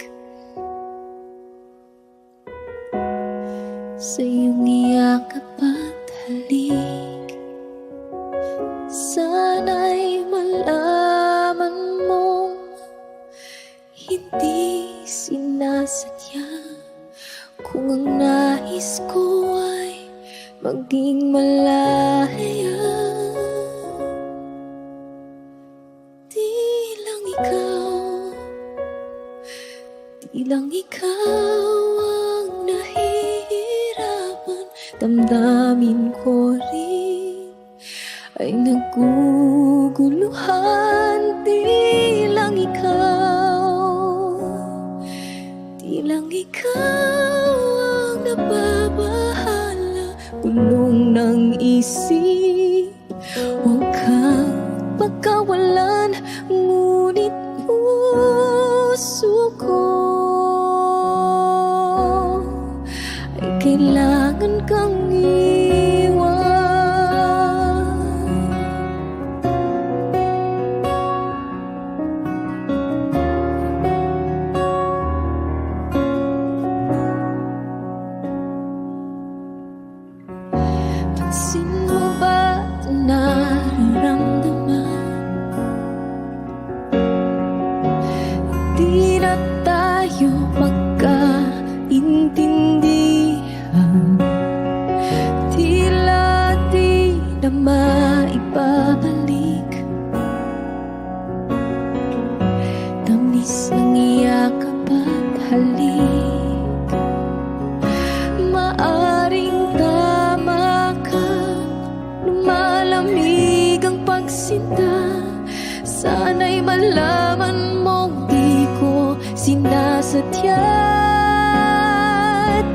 sa iyong iyakap at halik. Sana'y malaman mo, hindi sinasadya. Kung ang nais ko ay maging malaya, di lang ikaw ang nahihirapan. Damdamin ko rin ay naguguluhan. Di lang ikaw ang nababahala. Gulong ng isip, huwag kang pagkawalan. Ngunit puso ko ay kailangan kang iwan. Pansin mo ba ang nararamdaman? Di na tayo magkaintindihan. Tila di na maibabalik tamis ng iyakap at halik. Maaring tama ka, lumalamig ang pagsinta. Sana'y malaman mong di ko sinasadya.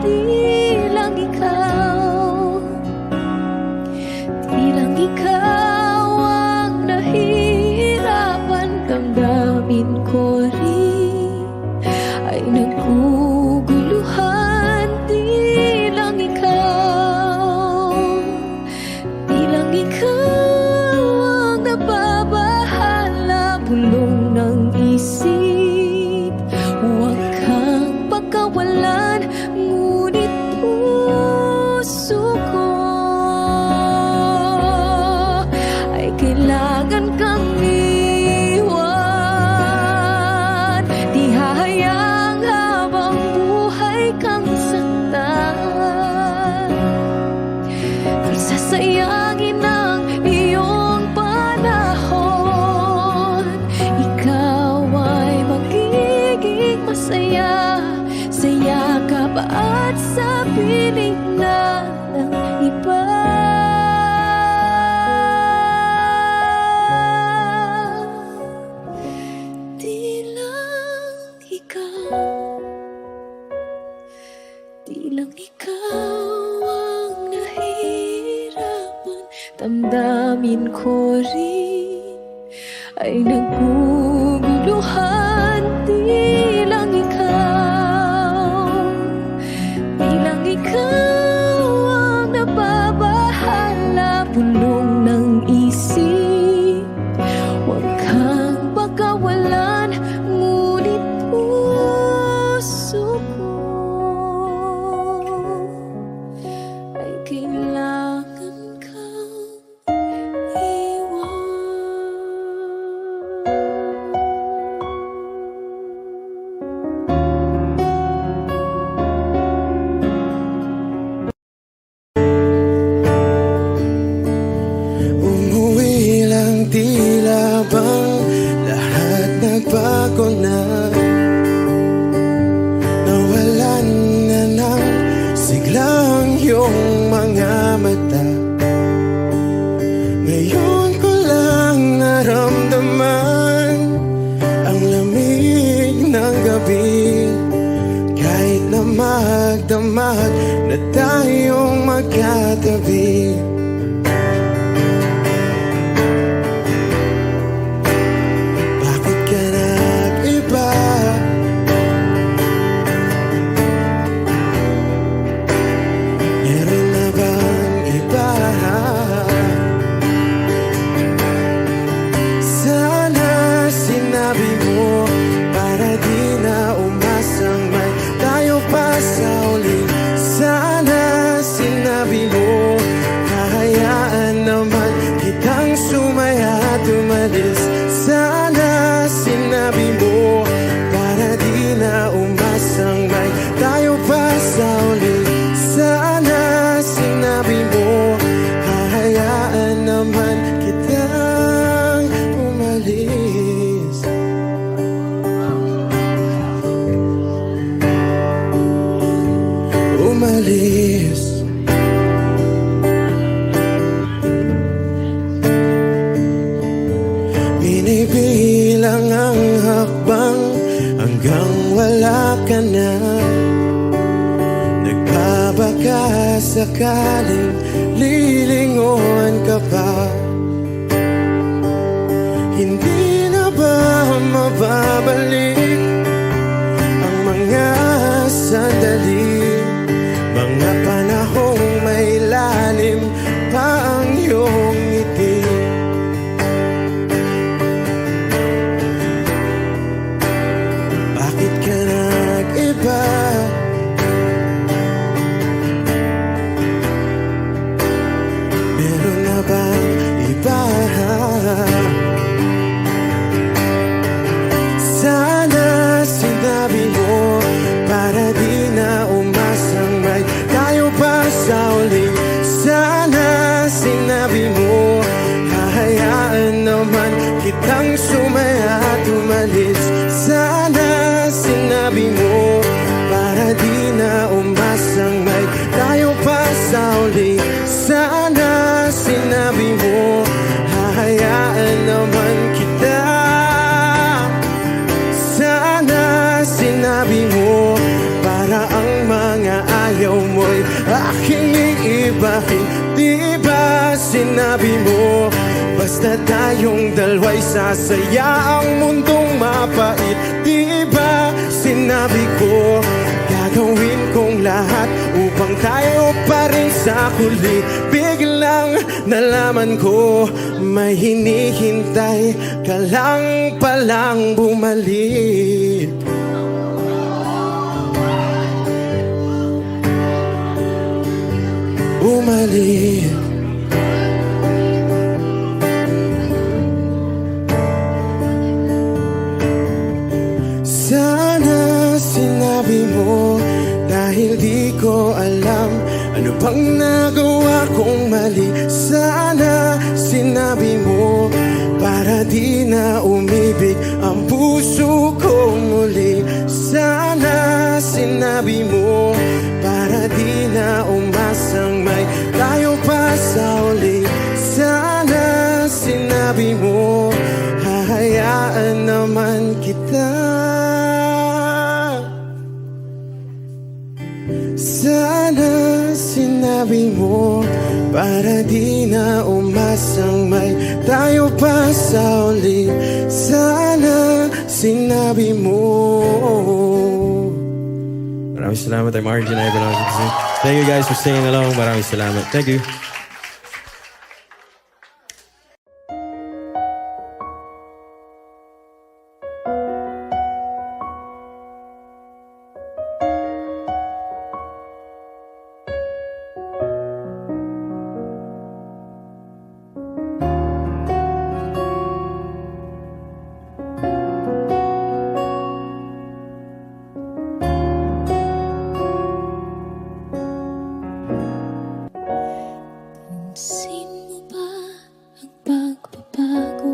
Di lang ikaw ang nahihirapan. Damdamin ko rin sayangin ang iyong panahon. Ikaw ay magiging masaya sa yakap at sa piling na ng iba. Di lang ikaw, di lang ikaw ang nahihirapan. Damdamin ko rin ay naguguluhan. Di lang ikaw, di lang ikaw ang nababahala. Bulong ng isip, huwag kang pagkawalan, ngunit puso ko ay kailangan kang iwan. Umuwi lang, tila bang lahat nagbago na. Nawalan na ng siglang iyong mga mata. Ngayon ko lang naramdaman ang lamig ng gabi. Kahit na magdamag na tayong magkatabi. Bakit ka nag-iba? Meron na bang iba? Sana sinabi mo para di na umasang may tayo pa sa uli. Sana sinabi mo hahayaan naman kitang sumaya at umalis. Sana sinabi mo para di na umasang may tayo pa sa uli. Sana sinabi mo hahayaan naman kitang umalis. Umalis. Binibilang ang hakbang hanggang wala ka na. Nagbabaka sakaling lilingon ka pa. Hindi na ba mababalik ang mga sandali, mga panahong may lalim pa ang iyong ngiti? Bakit ka nag-iba? Meron na bang iba? Sana sinabi mo para di na umasang may tayo pa sa uli. Sana sinabi mo hahayaan naman kitang sumaya at umalis. Sana sinabi mo para di na umasang may tayo pa sa uli. Sana sinabi mo hahayaan naman kita. Sana sinabi mo para ang mga ayaw mo'y aking iibahin. Di ba sinabi mo basta tayong dalawa'y sasaya ang mundong mapait? Di ba sinabi ko gagawin kong lahat upang tayo pa rin sa huli? Biglang nalaman ko may hinihintay ka lang palang bumalik. Bumalik. Sana sinabi mo dahil di ko alam ano ba bang nagawa kong mali? Sana sinabi mo para di na umibig ang puso ko muli. Sana sinabi mo para di na umasang may tayo pa sa uli. Sana sinabi mo hahayaan naman kita. Sana sinabi mo para di na umasang may tayo pa sa uli. Sana sinabi mo. Maraming salamat. I'm Arjun Ivan. Thank you guys for singing along. Maraming salamat. Thank you. Pansin mo ba ang pagbabago?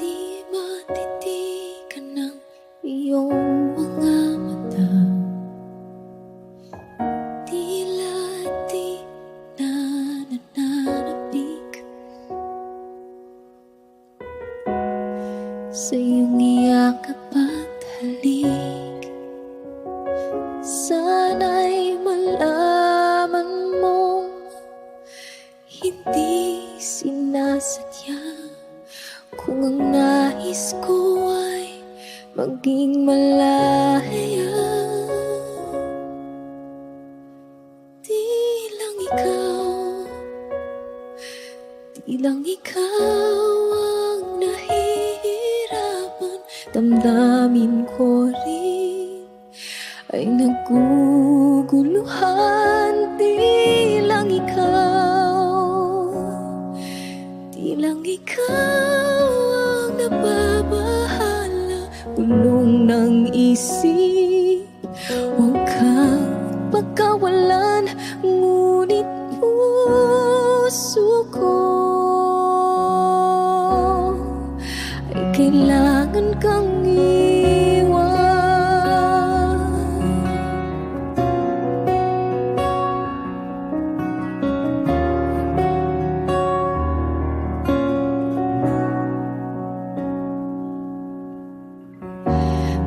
Di matitigan ng iyong mga mata. Tila di na nananabik sa iyong iyakap at halik. Sana'y malaman mo hindi sinasadya kung ang nais ko ay maging malaya. Di lang ikaw ang nahihirapan. Damdamin ko rin ay naguguluhan. Di lang ikaw ang nababahala. Bulong ng isip, huwag kang pagkawalan. Ngunit puso ko ay kailangan kang iwan.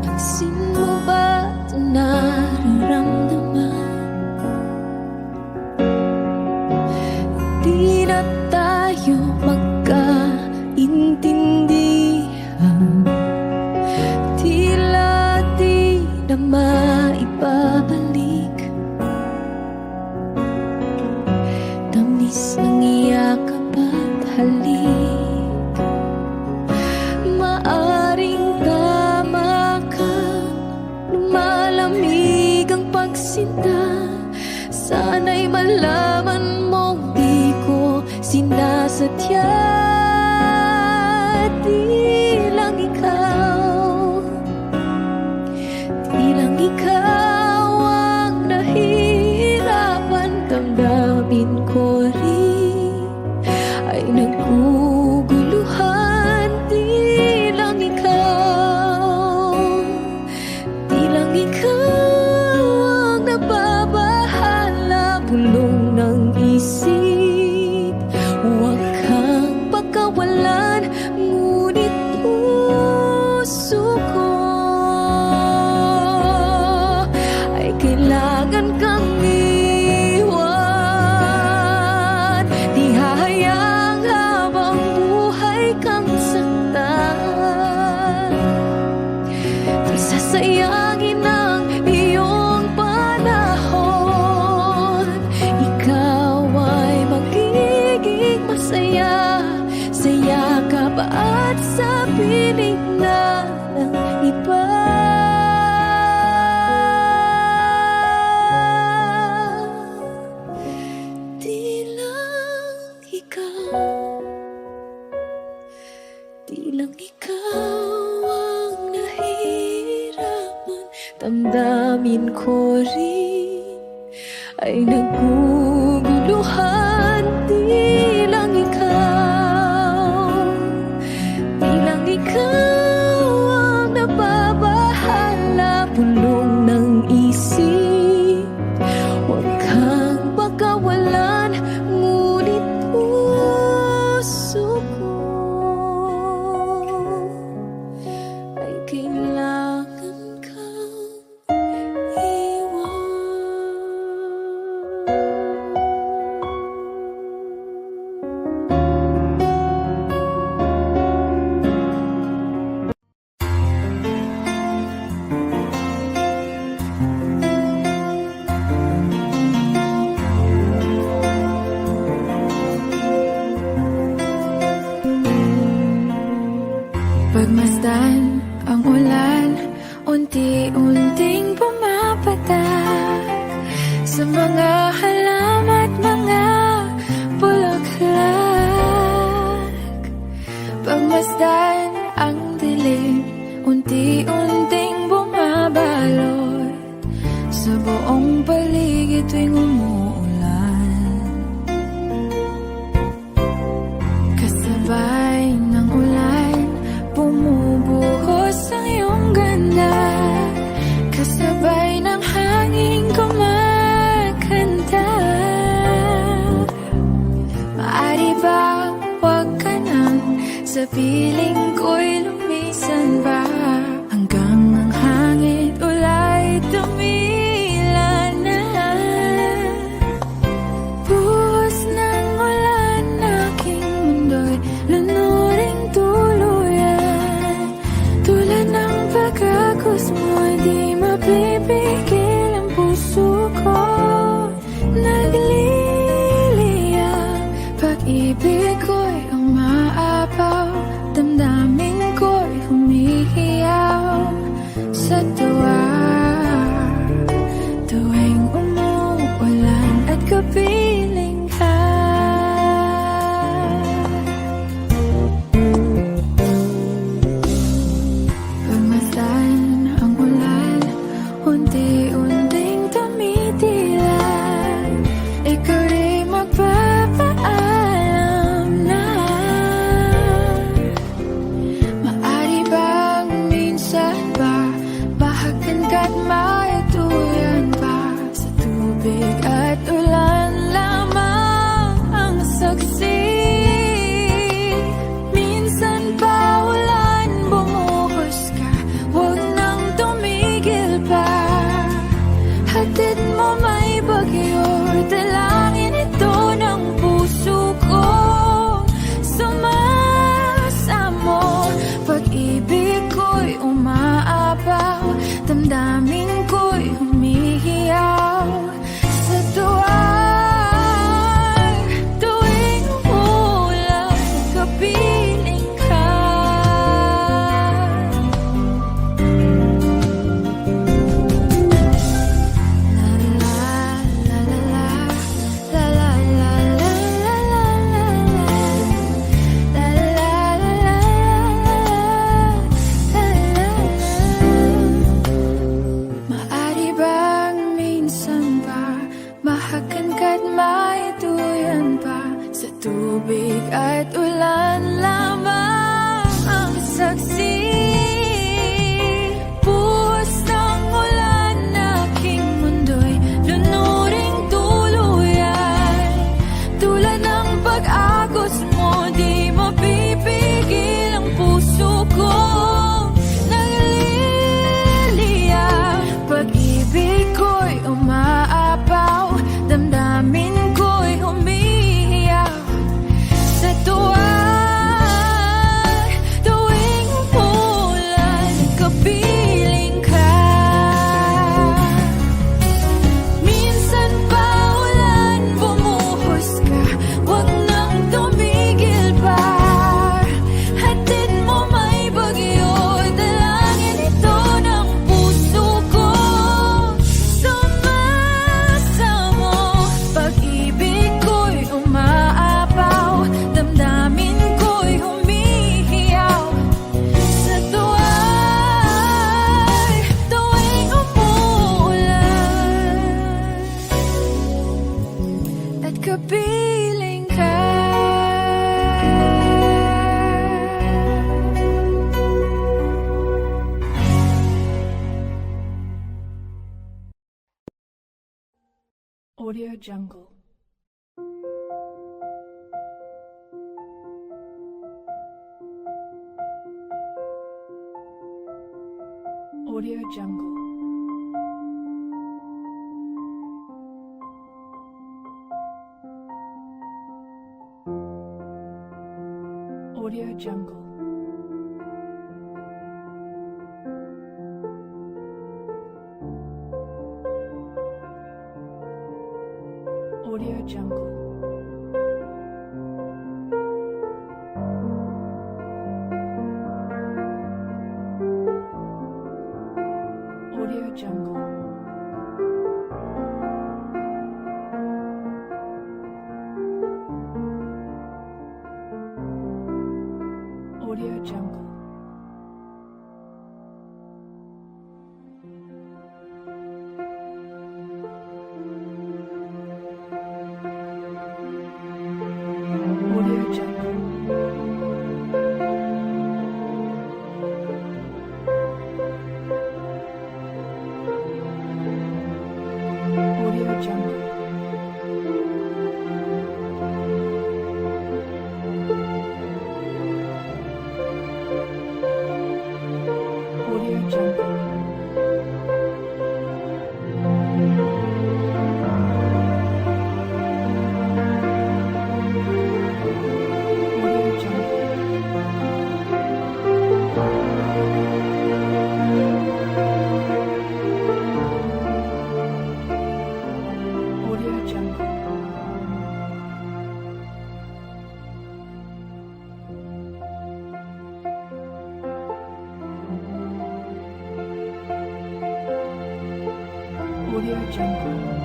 Pansin mo ba ito nararamdaman? Di na tayo magkaintindihan. Tila di na maibabalik. Tamis ng iyakap at halik. Maaring tama ka, lumalamig ang pagsinta. Sana'y malaman mong di ko sinasadya. Di lang ikaw ang nahihirapan. Damdamin ko rin ay naguguluhan. Di lang ikaw ang nababahala. Bulong ng isip, huwag kang pagkawalan. Ngunit puso ko ay kailangan kang iwan. Di hahayang habang buhay kang saktan. Di sasayangin ang iyong panahon. ay naguguluhan. Di lang ikaw ang nababahala. Pulong ng isip, huwag kang pagkawalan, ngunit puso ko ay kailangan kang iwan. Pagmasdan ang ulan, unti-unting pumapatak sa mga halaman at mga bulaklak. Pagmasdan ang dilim, unti-unting bumabalot sa buong paligid tuwing umuulan. Kasabay ng ulan, bumubuhos ang iyong ganda. Kasabay ng hangin kumakanta. Maaari bang huwag ka nang sa piling ko'y lumisan pa, hanggang ang hangin ulay tumila na. Buhos ng ulan, aking mundo'y lunuring tuluyan. Tulad ng pagkagos mo, di mapipigil ang puso ko. Nagliliyab, pag-ibig ko'y umaapaw, damdamin ko'y humihiyaw sa tuwa. Tuwing umuulan at kapiling ka, pagmasdan ang ulan, unti-unting tumitila. Ikaw rin magpapaalam na. Maari bang minsan ba bahagan ka't maituyan pa, sa tubig at ulan lamang ang saksi. Minsan pa ulan, bumuhos ka, huwag nang tumigil pa. Hatid mo may bagyo, dalangin ito ng puso ko. Sumasamo, pag-ibig ko'y umaapaw, damdamin ko'y humihiyaw sa tuwa. Tuwing umulan, kapiling ka. Maari bang minsan pa bahagan ka't maituyan pa, sa tubig at ulan lamang ang saksi. Buhos ng ulan, aking mundo'y lunuring tuluyan. Tulad ng pag-agos mo, di mapipigil ang puso ko. Nagliliyab, pag-ibig ko'y umaapaw, damdamin ko'y humihiyaw sa tuwa. kapiling ka. Audio Jungle. Audio Jungle. Audio Jungle. Audio Jungle. Audio Jungle. Audio Jungle. Audio Jungle. Audio Jungle. Audio Jungle. Audio Jungle. Audio Jungle. Audio Jungle.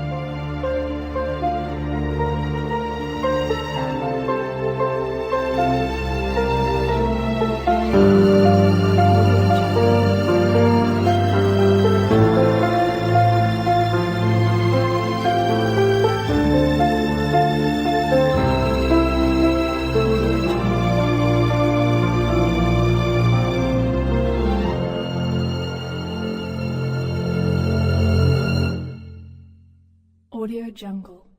Audio Jungle.